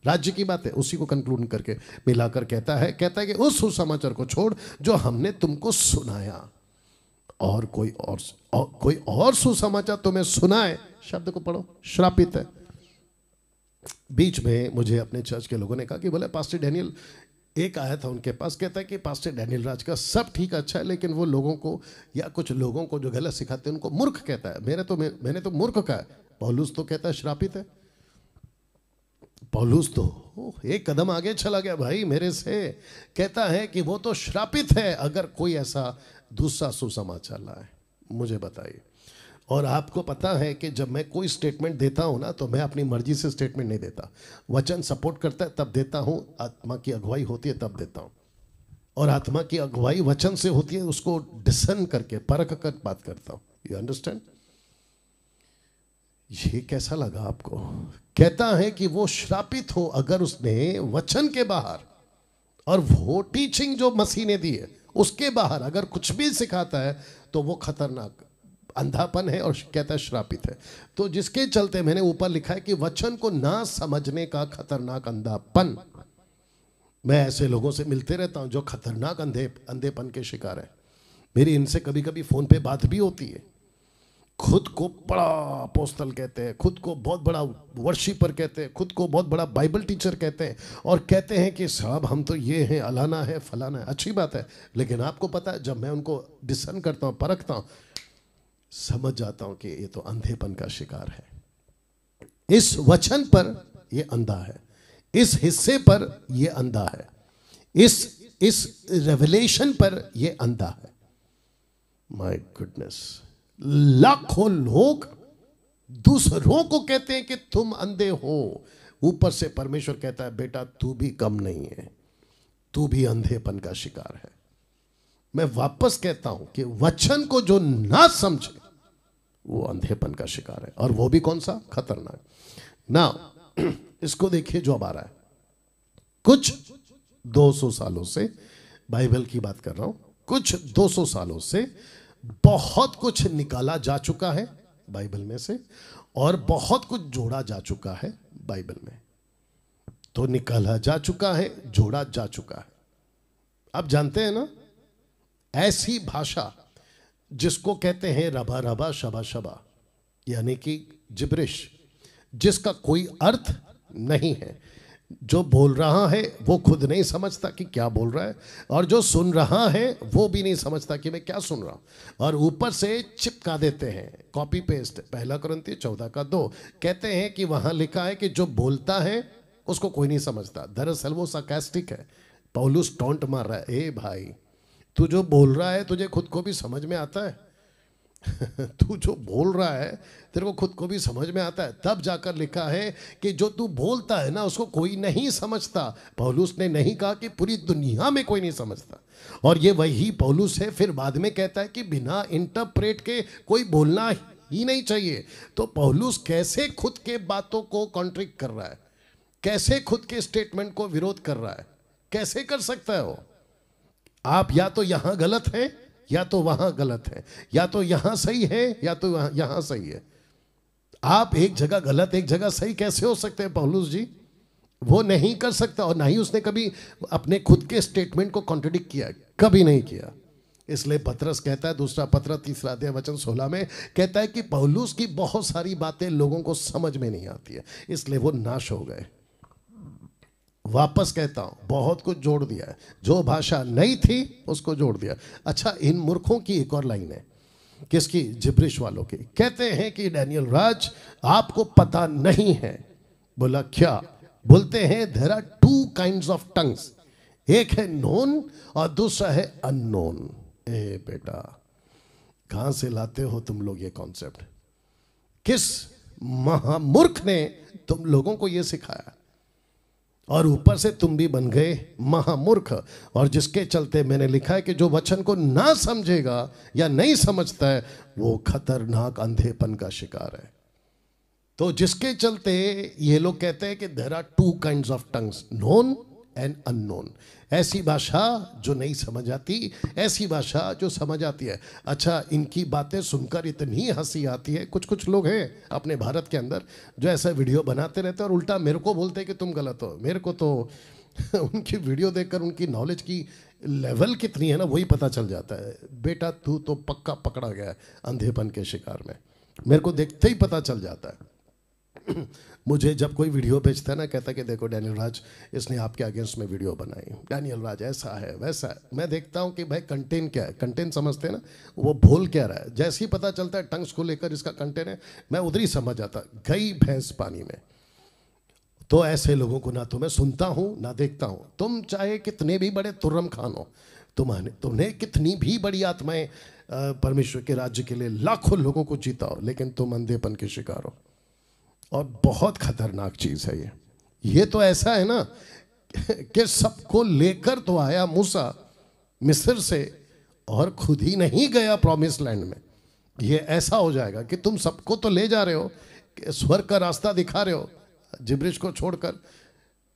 S1: राज्य की बातें, उसी को कंक्लूड करके मिलाकर कहता है कि उस सुसमाचार को छोड़ जो हमने तुमको सुनाया, और कोई और सुसमाचार तुम्हें सुनाए, शब्द को पढ़ो, श्रापित है। बीच में मुझे अपने चर्च के लोगों ने कहा कि बोले पास्टर डैनियल, एक आया था उनके पास, कहता है कि पास्टर डैनियल राज का सब ठीक अच्छा है, लेकिन वो लोगों को या कुछ लोगों को जो गलत सिखाते हैं उनको मूर्ख कहता है। मैंने तो मूर्ख कहा है। पौलुस तो कहता है श्रापित है। पौलुस तो एक कदम आगे चला गया भाई मेरे से, कहता है कि वो तो श्रापित है अगर कोई ऐसा दूसरा सुसमाचार लाए। मुझे बताइए। और आपको पता है कि जब मैं कोई स्टेटमेंट देता हूं ना, तो मैं अपनी मर्जी से स्टेटमेंट नहीं देता। वचन सपोर्ट करता है तब देता हूं, आत्मा की अगुवाई होती है तब देता हूं। और आत्मा की अगुवाई वचन से होती है, उसको डिसन करके परख कर बात करता हूं। You understand? ये कैसा लगा आपको? कहता है कि वो श्रापित हो अगर उसने वचन के बाहर, और वो टीचिंग जो मसीह ने दी है उसके बाहर अगर कुछ भी सिखाता है, तो वो खतरनाक अंधापन है, और कहता है श्रापित है। तो जिसके चलते मैंने ऊपर लिखा है कि वचन को ना समझने का खतरनाक अंधापन। मैं ऐसे लोगों से मिलते रहता हूं जो खतरनाक अंधेपन के शिकार है। मेरी इनसे कभी कभी फोन पे बात भी होती है, खुद को बड़ा अपोस्तल कहते हैं, खुद को बहुत बड़ा वर्शिपर कहते हैं, खुद को बहुत बड़ा बाइबल टीचर कहते हैं, और कहते हैं कि साहब हम तो ये हैं, अलाना है, फलाना है। अच्छी बात है, लेकिन आपको पता है जब मैं उनको डिसन करता हूँ, परखता हूँ, समझ जाता हूँ कि ये तो अंधेपन का शिकार है। इस वचन पर ये अंधा है, इस हिस्से पर ये अंधा है, इस रेवलेशन पर ये अंधा है। माय गुडनेस, लाखों लोग दूसरों को कहते हैं कि तुम अंधे हो, ऊपर से परमेश्वर कहता है बेटा तू भी कम नहीं है, तू भी अंधेपन का शिकार है। मैं वापस कहता हूं कि वचन को जो ना समझे वो अंधेपन का शिकार है, और वो भी कौन सा? खतरनाक। ना इसको देखिए जो अब आ रहा है, कुछ 200 सालों से, बाइबल की बात कर रहा हूं, कुछ 200 सालों से बहुत कुछ निकाला जा चुका है बाइबल में से, और बहुत कुछ जोड़ा जा चुका है बाइबल में। तो निकाला जा चुका है, जोड़ा जा चुका है। आप जानते हैं ना, ऐसी भाषा जिसको कहते हैं रबा रबा शबा शबा, यानी कि जिब्रिश, जिसका कोई अर्थ नहीं है, जो बोल रहा है वो खुद नहीं समझता कि क्या बोल रहा है, और जो सुन रहा है वो भी नहीं समझता कि मैं क्या सुन रहा हूं, और ऊपर से चिपका देते हैं, कॉपी पेस्ट। 1 कुरिन्थियों 14:2 कहते हैं कि वहां लिखा है कि जो बोलता है उसको कोई नहीं समझता। दरअसल वो सार्कास्टिक है, पौलुस टॉन्ट मार रहा है, ए भाई तू जो बोल रहा है तुझे खुद को भी समझ में आता है? तू जो बोल रहा है तेरे को खुद को भी समझ में आता है? तब जाकर लिखा है कि जो तू बोलता है ना उसको कोई नहीं समझता। पौलुस ने नहीं कहा कि पूरी दुनिया में कोई नहीं समझता, और ये वही पौलुस है फिर बाद में कहता है कि बिना इंटरप्रेट के कोई बोलना ही नहीं चाहिए। तो पौलुस कैसे खुद के बातों को कॉन्ट्रिक्ट कर रहा है, कैसे खुद के स्टेटमेंट को विरोध कर रहा है, कैसे कर सकता है वो? आप या तो यहां गलत हैं या तो वहां गलत है, या तो यहां सही है या तो यहां सही है। आप एक जगह गलत एक जगह सही कैसे हो सकते हैं पौलुस जी? वो नहीं कर सकता, और ना ही उसने कभी अपने खुद के स्टेटमेंट को कॉन्ट्रडिक्ट किया, कभी नहीं किया। इसलिए पतरस कहता है, दूसरा पत्र 3 अध्याय वचन 16 में कहता है कि पौलुस की बहुत सारी बातें लोगों को समझ में नहीं आती है, इसलिए वो नाश हो गए। वापस कहता हूं, बहुत कुछ जोड़ दिया है, जो भाषा नहीं थी उसको जोड़ दिया। अच्छा, इन मूर्खों की एक और लाइन है, किसकी? जिब्रिश वालों की। कहते हैं कि डैनियल राज आपको पता नहीं है। बोला क्या? बोलते हैं there are 2 kinds of tongues, एक है नोन और दूसरा है अननोन। ए बेटा, कहां से लाते हो तुम लोग ये कॉन्सेप्ट? किस महामूर्ख ने तुम लोगों को ये सिखाया? और ऊपर से तुम भी बन गए महामूर्ख, और जिसके चलते मैंने लिखा है कि जो वचन को ना समझेगा या नहीं समझता है वो खतरनाक अंधेपन का शिकार है। तो जिसके चलते ये लोग कहते हैं कि there are 2 kinds of tongues, known and unknown. ऐसी भाषा जो नहीं समझ आती, ऐसी भाषा जो समझ आती है। अच्छा, इनकी बातें सुनकर इतनी हंसी आती है। कुछ कुछ लोग हैं अपने भारत के अंदर जो ऐसा वीडियो बनाते रहते हैं और उल्टा मेरे को बोलते हैं कि तुम गलत हो। मेरे को तो उनकी वीडियो देखकर उनकी नॉलेज की लेवल कितनी है ना वही पता चल जाता है। बेटा तू तो पक्का पकड़ा गया है अंधेपन के शिकार में, मेरे को देखते ही पता चल जाता है। मुझे जब कोई वीडियो भेजता है ना, कहता है कि देखो डैनियल राज इसने आपके अगेंस्ट में वीडियो बनाई, डैनियल राज ऐसा है वैसा है। मैं देखता हूँ कि भाई कंटेंट क्या है, कंटेंट समझते हैं ना, वो बोल क्या रहा है। जैसे ही पता चलता है टंग्स को लेकर इसका कंटेंट है, मैं उधर ही समझ जाता, गई भैंस पानी में। तो ऐसे लोगों को ना तो मैं सुनता हूँ ना देखता हूँ। तुम चाहे कितने भी बड़े तुर्रम खान हो, तुमने कितनी भी बड़ी आत्माएं परमेश्वर के राज्य के लिए लाखों लोगों को जीता हो, लेकिन तुम अंधेपन के शिकार हो। और बहुत खतरनाक चीज है ये तो ऐसा है ना कि सबको लेकर तो आया मूसा मिस्र से और खुद ही नहीं गया प्रॉमिस लैंड में। ये ऐसा हो जाएगा कि तुम सबको तो ले जा रहे हो, स्वर्ग का रास्ता दिखा रहे हो जिब्रिश को छोड़कर,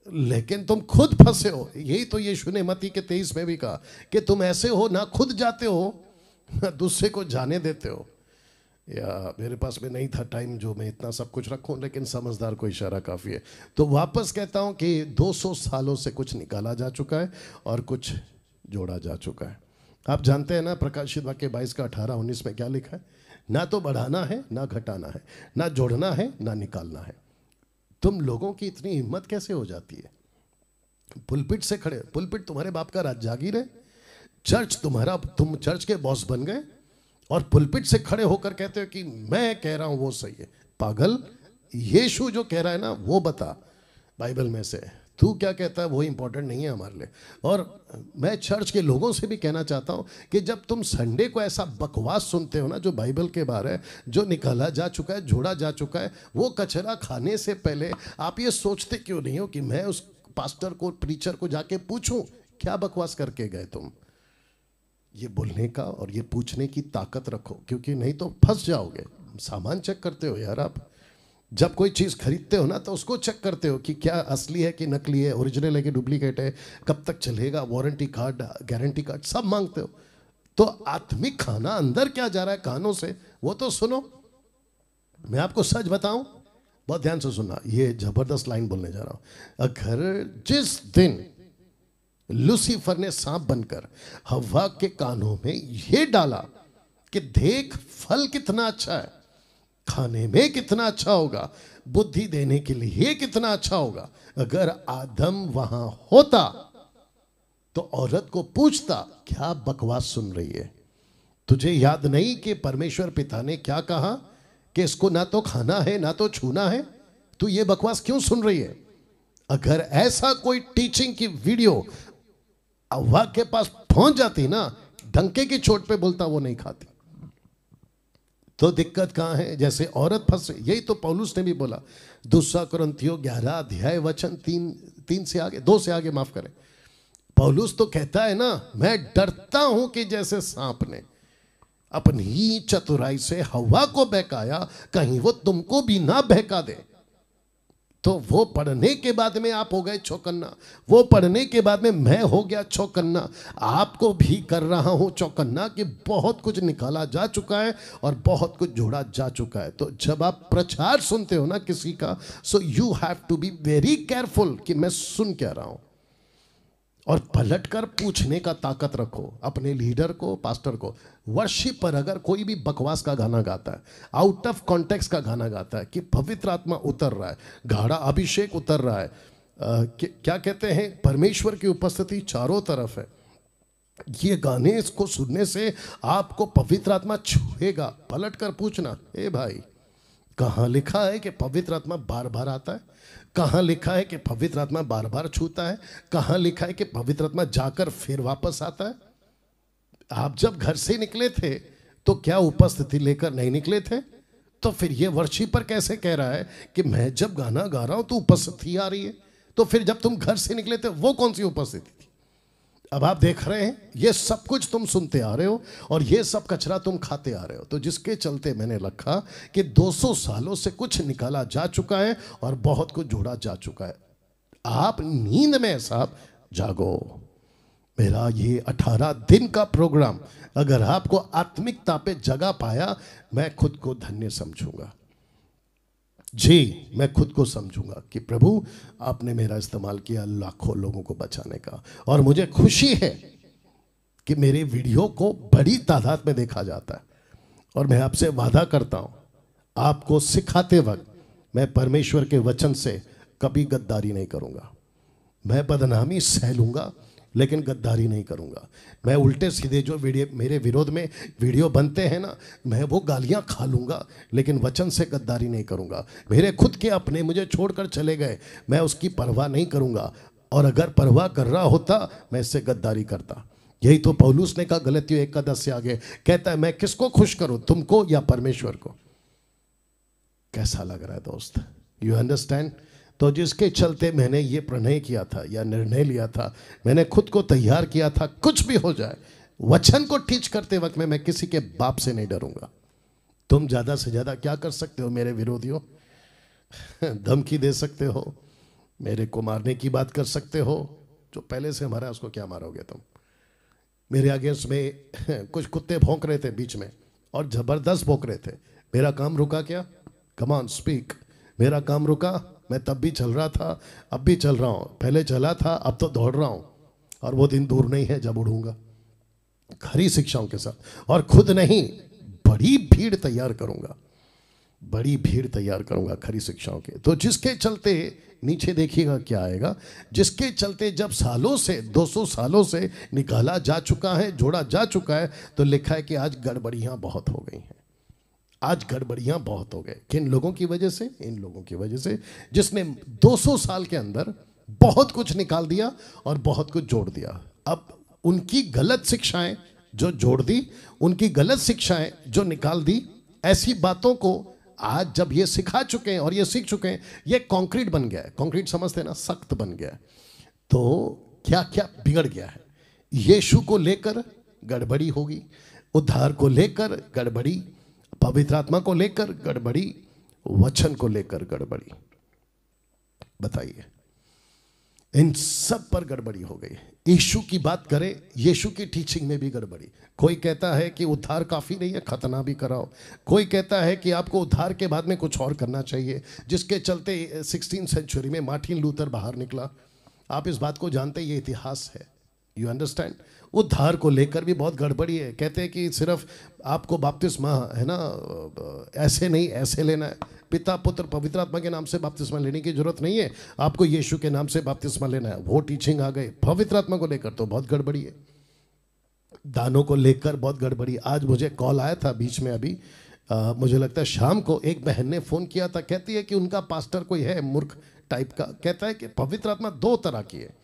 S1: लेकिन तुम खुद फंसे हो। यही तो यीशु ने मत्ती के 23 में भी कहा कि तुम ऐसे हो ना खुद जाते हो ना दूसरे को जाने देते हो। या मेरे पास में नहीं था टाइम जो मैं इतना सब कुछ रखूं, लेकिन समझदार को इशारा काफ़ी है। तो वापस कहता हूं कि 200 सालों से कुछ निकाला जा चुका है और कुछ जोड़ा जा चुका है। आप जानते हैं ना प्रकाशित वाक्य 22 का 18-19 में क्या लिखा है? ना तो बढ़ाना है ना घटाना है, ना जोड़ना है ना निकालना है। तुम लोगों की इतनी हिम्मत कैसे हो जाती है? पुलपिट से खड़े, पुलपिट तुम्हारे बाप का राज जागीर है, चर्च तुम्हारा, तुम चर्च के बॉस बन गए और पुलपिट से खड़े होकर कहते हो कि मैं कह रहा हूं वो सही है। पागल, यीशु जो कह रहा है ना वो बता बाइबल में से, तू क्या कहता है वो इंपॉर्टेंट नहीं है हमारे लिए। और मैं चर्च के लोगों से भी कहना चाहता हूं कि जब तुम संडे को ऐसा बकवास सुनते हो ना जो बाइबल के बारे है, जो निकाला जा चुका है, जोड़ा जा चुका है, वो कचरा खाने से पहले आप ये सोचते क्यों नहीं हो कि मैं उस पास्टर को, प्रीचर को जाके पूछूं क्या बकवास करके गए तुम? ये बोलने का और ये पूछने की ताकत रखो, क्योंकि नहीं तो फंस जाओगे। सामान चेक करते हो यार आप, जब कोई चीज़ खरीदते हो ना तो उसको चेक करते हो कि क्या असली है कि नकली है, ओरिजिनल है कि डुप्लीकेट है, कब तक चलेगा, वारंटी कार्ड, गारंटी कार्ड सब मांगते हो। तो आत्मिक खाना अंदर क्या जा रहा है कानों से वो तो सुनो। मैं आपको सच बताऊं, बहुत ध्यान से सुनना, ये जबरदस्त लाइन बोलने जा रहा हूं। अगर जिस दिन लूसीफर ने सांप बनकर हवा के कानों में ये डाला कि देख फल कितना अच्छा है, खाने में कितना अच्छा होगा, बुद्धि देने के लिए कितना अच्छा होगा, अगर आदम वहां होता तो औरत को पूछता क्या बकवास सुन रही है? तुझे याद नहीं कि परमेश्वर पिता ने क्या कहा कि इसको ना तो खाना है ना तो छूना है, तू ये बकवास क्यों सुन रही है? अगर ऐसा कोई टीचिंग की वीडियो हवा के पास पहुंच जाती ना, डंके की चोट पे बोलता वो नहीं खाती। तो दिक्कत कहां है? जैसे औरत फंस, यही तो पौलुस ने भी बोला, दूसरा कुरिन्थियों 11 अध्याय वचन 3 से आगे, 2 से आगे, माफ करें। पौलुस तो कहता है ना, मैं डरता हूं कि जैसे सांप ने अपनी ही चतुराई से हवा को बहकाया, कहीं वो तुमको भी ना बहका दे। तो वो पढ़ने के बाद में आप हो गए चौकन्ना, वो पढ़ने के बाद में मैं हो गया चौकन्ना, आपको भी कर रहा हूं चौकन्ना कि बहुत कुछ निकाला जा चुका है और बहुत कुछ जोड़ा जा चुका है। तो जब आप प्रचार सुनते हो ना किसी का, so you have to be very careful कि मैं सुन क्या रहा हूं, और पलटकर पूछने का ताकत रखो अपने लीडर को, पास्टर को। वर्शिप पर अगर कोई भी बकवास का गाना गाता है, आउट ऑफ कॉन्टेक्स्ट का गाना गाता है कि पवित्र आत्मा उतर रहा है, गाढ़ा अभिषेक उतर रहा है, क्या कहते हैं, परमेश्वर की उपस्थिति चारों तरफ है, ये गाने इसको सुनने से आपको पवित्र आत्मा छुएगा, पलटकर पूछना, ए भाई कहाँ लिखा है कि पवित्र आत्मा बार बार आता है? कहाँ लिखा है कि पवित्र आत्मा बार बार छूता है? कहाँ लिखा है कि पवित्र आत्मा जाकर फिर वापस आता है? आप जब घर से निकले थे तो क्या उपस्थिति लेकर नहीं निकले थे? तो फिर ये वर्शिपर कैसे कह रहा है कि मैं जब गाना गा रहा हूं तो उपस्थिति आ रही है? तो फिर जब तुम घर से निकले थे वो कौन सी उपस्थिति थी? अब आप देख रहे हैं, ये सब कुछ तुम सुनते आ रहे हो और ये सब कचरा तुम खाते आ रहे हो। तो जिसके चलते मैंने लिखा कि 200 सालों से कुछ निकाला जा चुका है और बहुत कुछ जोड़ा जा चुका है। आप नींद में साहब जागो। मेरा ये 18 दिन का प्रोग्राम अगर आपको आत्मिकता पे जगा पाया, मैं खुद को धन्य समझूंगा। जी, मैं खुद को समझूंगा कि प्रभु आपने मेरा इस्तेमाल किया लाखों लोगों को बचाने का, और मुझे खुशी है कि मेरे वीडियो को बड़ी तादाद में देखा जाता है। और मैं आपसे वादा करता हूं, आपको सिखाते वक्त मैं परमेश्वर के वचन से कभी गद्दारी नहीं करूंगा। मैं बदनामी सह लूंगा लेकिन गद्दारी नहीं करूंगा। मैं उल्टे सीधे जो वीडियो मेरे विरोध में वीडियो बनते हैं ना, मैं वो गालियां खा लूंगा लेकिन वचन से गद्दारी नहीं करूंगा। मेरे खुद के अपने मुझे छोड़कर चले गए, मैं उसकी परवाह नहीं करूंगा, और अगर परवाह कर रहा होता मैं इससे गद्दारी करता। यही तो पौलुस ने कहा गलतियों 1:10 से आगे, कहता है मैं किसको खुश करूं, तुमको या परमेश्वर को? कैसा लग रहा है दोस्त? You understand? तो जिसके चलते मैंने ये प्रणय किया था या निर्णय लिया था, मैंने खुद को तैयार किया था, कुछ भी हो जाए वचन को टीच करते वक्त में मैं किसी के बाप से नहीं डरूंगा। तुम ज्यादा से ज्यादा क्या कर सकते हो मेरे विरोधियों? धमकी दे सकते हो, मेरे को मारने की बात कर सकते हो, जो पहले से हमारा उसको क्या मारोगे तुम? मेरे अगेंस्ट में कुछ कुत्ते भौंक रहे थे बीच में और जबरदस्त भौंक रहे थे, मेरा काम रुका क्या? Come on speak. मेरा काम रुका? मैं तब भी चल रहा था, अब भी चल रहा हूं, पहले चला था, अब तो दौड़ रहा हूं, और वो दिन दूर नहीं है जब उड़ूंगा खरी शिक्षाओं के साथ। और खुद नहीं, बड़ी भीड़ तैयार करूंगा, बड़ी भीड़ तैयार करूंगा खरी शिक्षाओं के। तो जिसके चलते नीचे देखिएगा क्या आएगा, जिसके चलते जब सालों से 200 सालों से निकाला जा चुका है, जोड़ा जा चुका है, तो लिखा है कि आज गड़बड़ियां बहुत हो गई हैं। आज गड़बड़ियां बहुत हो गए। किन लोगों की वजह से? इन लोगों की वजह से जिसने 200 साल के अंदर बहुत कुछ निकाल दिया और बहुत कुछ जोड़ दिया। अब उनकी गलत शिक्षाएं जो जोड़ दी, उनकी गलत शिक्षाएं जो निकाल दी, ऐसी बातों को आज जब ये सिखा चुके हैं और ये सीख चुके हैं, ये कंक्रीट बन गया है। कंक्रीट समझते हैं ना, सख्त बन गया है। तो क्या क्या बिगड़ गया है? यीशु को लेकर गड़बड़ी होगी, उद्धार को लेकर गड़बड़ी, पवित्र आत्मा को लेकर गड़बड़ी, वचन को लेकर गड़बड़ी। बताइए, इन सब पर गड़बड़ी हो गई। यीशु की बात करें, यीशु की टीचिंग में भी गड़बड़ी। कोई कहता है कि उद्धार काफ़ी नहीं है, खतना भी कराओ। कोई कहता है कि आपको उद्धार के बाद में कुछ और करना चाहिए, जिसके चलते 16वीं सेंचुरी में मार्टिन लूथर बाहर निकला। आप इस बात को जानते हैं, ये इतिहास है। You understand? उद्धार को लेकर भी बहुत गड़बड़ी है। कहते हैं कि सिर्फ आपको बपतिस्मा है ना, ऐसे नहीं ऐसे लेना है। पिता पुत्र पवित्र आत्मा के नाम से बपतिस्मा लेने की जरूरत नहीं है, आपको यीशु के नाम से बपतिस्मा लेना है। वो टीचिंग आ गई। पवित्र आत्मा को लेकर तो बहुत गड़बड़ी है। दानों को लेकर बहुत गड़बड़ी। आज मुझे कॉल आया था बीच में, अभी मुझे लगता है शाम को, एक बहन ने फ़ोन किया था। कहती है कि उनका पास्टर कोई है मूर्ख टाइप का, कहता है कि पवित्र आत्मा 2 तरह की है।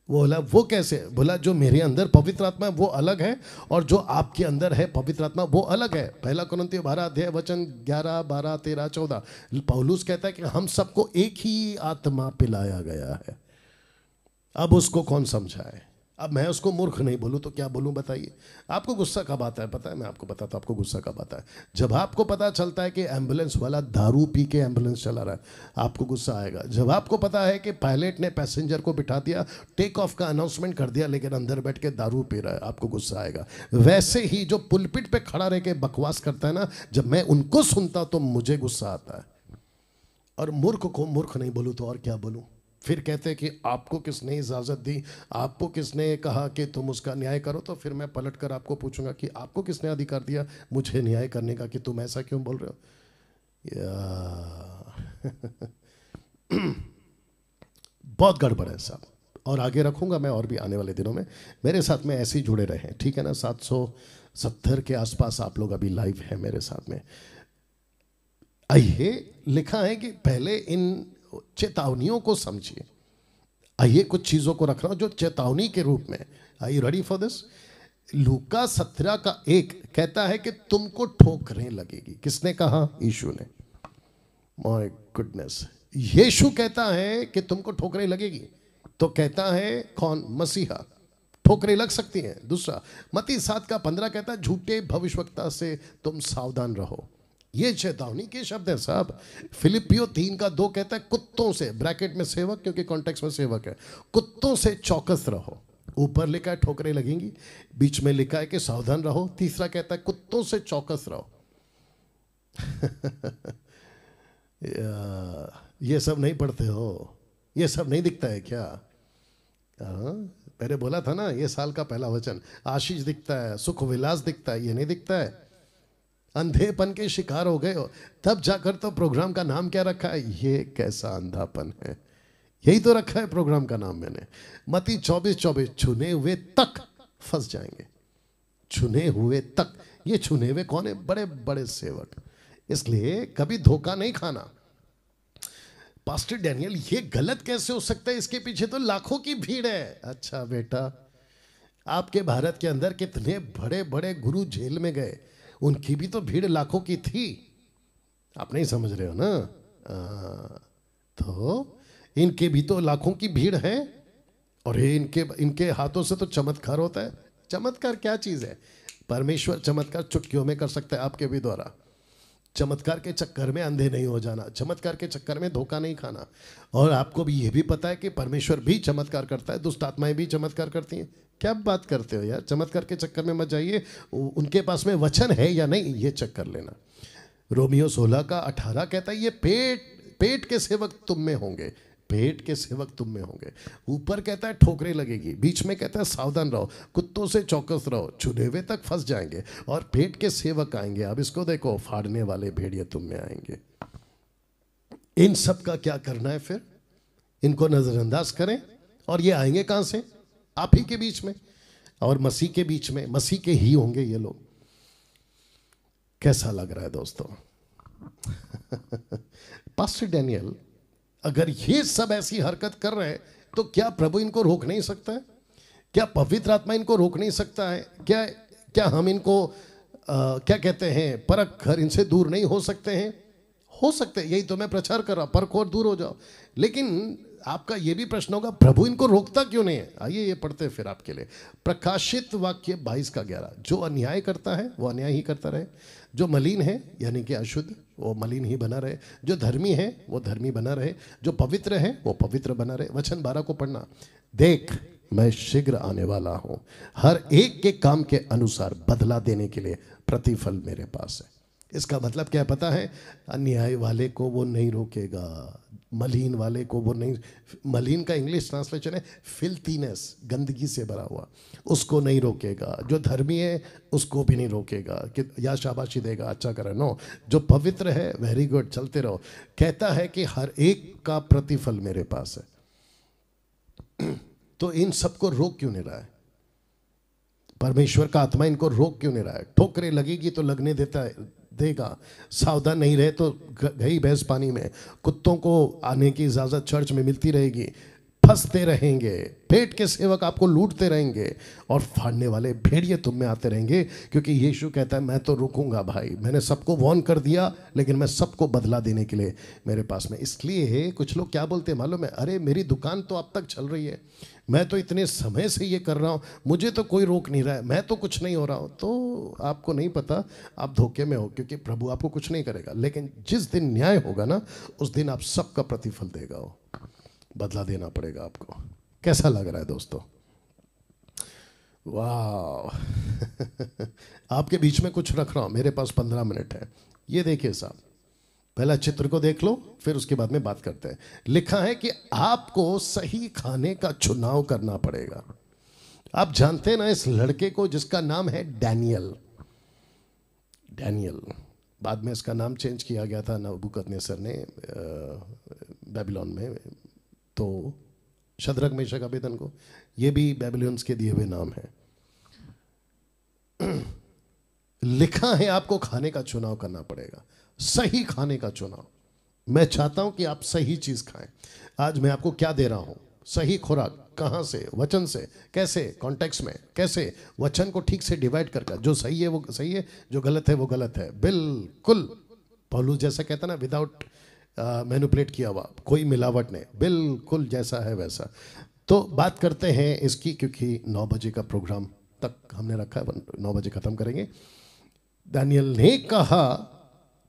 S1: वो बोला वो कैसे? बोला जो मेरे अंदर पवित्र आत्मा है वो अलग है, और जो आपके अंदर है पवित्र आत्मा वो अलग है। 1 कुरिन्थियों 12 अध्याय वचन 11, 12, 13, 14 पौलुस कहता है कि हम सबको एक ही आत्मा पिलाया गया है। अब उसको कौन समझाए? अब मैं उसको मूर्ख नहीं बोलूं तो क्या बोलूं? बताइए। आपको गुस्सा कब आता है पता है? मैं आपको बताता हूं आपको गुस्सा कब आता है। जब आपको पता चलता है कि एम्बुलेंस वाला दारू पी के एम्बुलेंस चला रहा है, आपको गुस्सा आएगा। जब आपको पता है कि पायलट ने पैसेंजर को बिठा दिया, टेक ऑफ का अनाउंसमेंट कर दिया, लेकिन अंदर बैठ के दारू पी रहा है, आपको गुस्सा आएगा। वैसे ही जो पुलपिट पे खड़ा रह के बकवास करता है ना, जब मैं उनको सुनता तो मुझे गुस्सा आता है। और मूर्ख को मूर्ख नहीं बोलूं तो और क्या बोलूं? फिर कहते हैं कि आपको किसने इजाज़त दी, आपको किसने कहा कि तुम उसका न्याय करो? तो फिर मैं पलट कर आपको पूछूंगा कि आपको किसने अधिकार दिया मुझे न्याय करने का, कि तुम ऐसा क्यों बोल रहे हो? बहुत गड़बड़ है साहब। और आगे रखूंगा मैं, और भी आने वाले दिनों में मेरे साथ में ऐसे ही जुड़े रहें, ठीक है ना? 770 के आसपास आप लोग अभी लाइव हैं मेरे साथ में। आइए, लिखा है कि पहले इन चेतावनियों को समझिए। आइए कुछ चीजों को रख रहा हूं जो चेतावनी के रूप में। Are you ready for this? लूका 17 का 1 कहता है कि तुमको ठोकरें लगेगी। किसने कहा? यीशु ने। माय गुडनेस, यीशु कहता है कि तुमको ठोकरें लगेगी। तो कहता है कौन? मसीहा। ठोकरें लग सकती हैं। दूसरा, मत्ती 7 का 15 कहता है झूठे भविष्यवक्ता से तुम सावधान रहो। ये चेतावनी के शब्द है साहब। फिलिपियो 3 का 2 कहता है कुत्तों से, ब्रैकेट में सेवक क्योंकि कॉन्टेक्स्ट में सेवक है, कुत्तों से चौकस रहो। ऊपर लिखा है ठोकरें लगेंगी, बीच में लिखा है कि सावधान रहो, तीसरा कहता है कुत्तों से चौकस रहो। ये सब नहीं पढ़ते हो? ये सब नहीं दिखता है क्या? मैंने बोला था ना, ये साल का पहला वचन। आशीष दिखता है, सुख विलास दिखता है, ये नहीं दिखता है। अंधेपन के शिकार हो गए हो, तब जाकर तो प्रोग्राम का नाम क्या रखा है? ये कैसा अंधापन है, यही तो रखा है प्रोग्राम का नाम मैंने। मत्ती 24:24 छुने हुए तक फंस जाएंगे। छुने हुए तक, ये छुने हुए कौन है? बड़े बड़े सेवक। इसलिए कभी धोखा नहीं खाना। पास्टर डैनियल ये गलत कैसे हो सकता है? इसके पीछे तो लाखों की भीड़ है। अच्छा बेटा, आपके भारत के अंदर कितने बड़े बड़े गुरु जेल में गए, उनकी भी तो भीड़ लाखों की थी। आप नहीं समझ रहे हो ना? तो इनके भी तो लाखों की भीड़ है, और इनके हाथों से तो चमत्कार होता है। चमत्कार क्या चीज है? परमेश्वर चमत्कार चुटकियों में कर सकता है आपके भी द्वारा। चमत्कार के चक्कर में अंधे नहीं हो जाना, चमत्कार के चक्कर में धोखा नहीं खाना। और आपको भी ये भी पता है कि परमेश्वर भी चमत्कार करता है, दुष्ट आत्माएं भी चमत्कार करती हैं। क्या बात करते हो यार? चमत्कार के चक्कर में मत जाइए। उनके पास में वचन है या नहीं, ये चेक कर लेना। रोमियो 16 का 18 कहता है ये पेट के सेवक तुम में होंगे। भेंट के सेवक तुम में होंगे। ऊपर कहता है ठोकरें लगेगी, बीच में कहता है सावधान रहो, कुत्तों से चौकस रहो, छुने हुए तक फंस जाएंगे, और भेंट के सेवक आएंगे। अब इसको देखो, फाड़ने वाले भेड़िए तुम में आएंगे। इन सब का क्या करना है फिर? इनको नजरअंदाज करें। और ये आएंगे कहां से? आप ही के बीच में और मसीह के बीच में। मसीह के ही होंगे ये लोग। कैसा लग रहा है दोस्तों? पास्टर डैनियल अगर ये सब ऐसी हरकत कर रहे हैं तो क्या प्रभु इनको रोक नहीं सकता है? क्या पवित्र आत्मा इनको रोक नहीं सकता है? क्या हम इनको क्या कहते हैं, परख कर इनसे दूर नहीं हो सकते हैं? हो सकते हैं, यही तो मैं प्रचार कर रहा हूं, परखो और दूर हो जाओ। लेकिन आपका यह भी प्रश्न होगा, प्रभु इनको रोकता क्यों नहीं है? आइए ये पढ़ते हैं फिर आपके लिए। प्रकाशित वाक्य 22:11। जो अन्याय करता है वो अन्याय ही करता रहे, जो मलिन है यानी कि अशुद्ध वो मलिन ही बना रहे, जो धर्मी है वो धर्मी बना रहे, जो पवित्र है वो पवित्र बना रहे। वचन 12 को पढ़ना। देख मैं शीघ्र आने वाला हूं, हर एक के काम के अनुसार बदला देने के लिए प्रतिफल मेरे पास है। इसका मतलब क्या पता है? अन्याय वाले को वो नहीं रोकेगा, मलिन वाले को वो नहीं, मलिन का इंग्लिश ट्रांसलेशन है फिल्थीनेस, गंदगी से भरा हुआ, उसको नहीं रोकेगा। जो धर्मी है उसको भी नहीं रोकेगा कि या शाबाशी देगा, अच्छा करे, नो। जो पवित्र है वेरी गुड, चलते रहो। कहता है कि हर एक का प्रतिफल मेरे पास है। तो इन सबको रोक क्यों नहीं रहा है? परमेश्वर का आत्मा इनको रोक क्यों नहीं रहा है? ठोकरें लगेगी तो लगने देगा, सावधान नहीं रहे तो गई भैंस पानी में। कुत्तों को आने की इजाजत चर्च में मिलती रहेगी, फंसते रहेंगे, पेट के सेवक आपको लूटते रहेंगे, और फाड़ने वाले भेड़िए तुम में आते रहेंगे। क्योंकि यीशु कहता है मैं तो रुकूंगा भाई, मैंने सबको वॉर्न कर दिया, लेकिन मैं सबको बदला देने के लिए मेरे पास में। इसलिए कुछ लोग क्या बोलते हैं मालूम है? अरे मेरी दुकान तो अब तक चल रही है, मैं तो इतने समय से ये कर रहा हूँ, मुझे तो कोई रोक नहीं रहा है, मैं तो कुछ नहीं हो रहा हूँ। तो आपको नहीं पता, आप धोखे में हो, क्योंकि प्रभु आपको कुछ नहीं करेगा। लेकिन जिस दिन न्याय होगा ना, उस दिन आप सबका प्रतिफल देगा, वो बदला देना पड़ेगा आपको। कैसा लग रहा है दोस्तों? वाह! आपके बीच में कुछ रख रहा हूं, मेरे पास 15 मिनट है। ये देखिए साहब, पहला चित्र को देख लो, फिर उसके बाद में बात करते हैं। लिखा है कि आपको सही खाने का चुनाव करना पड़ेगा। आप जानते हैं ना इस लड़के को जिसका नाम है डैनियल। डैनियल, बाद में इसका नाम चेंज किया गया था नबूकदनेस्सर ने बेबीलोन में। तो शद्रक मेशक अबेदनगो, ये भी बेबीलोन्स के दिए हुए नाम है। लिखा है आपको खाने का चुनाव करना पड़ेगा, सही खाने का चुनाव। मैं चाहता हूं कि आप सही चीज खाएं। आज मैं आपको क्या दे रहा हूं? सही खुराक। कहां से? वचन से। कैसे? कॉन्टेक्स्ट में। कैसे? वचन को ठीक से डिवाइड करके, जो सही है वो सही है, जो गलत है वो गलत है, बिल्कुल। पौलुस जैसा कहता ना, विदाउट मैनिपुलेट किया हुआ, कोई मिलावट नहीं, बिल्कुल जैसा है वैसा। तो बात करते हैं इसकी, क्योंकि 9 बजे का प्रोग्राम तक हमने रखा है, 9 बजे खत्म करेंगे। दानियल ने कहा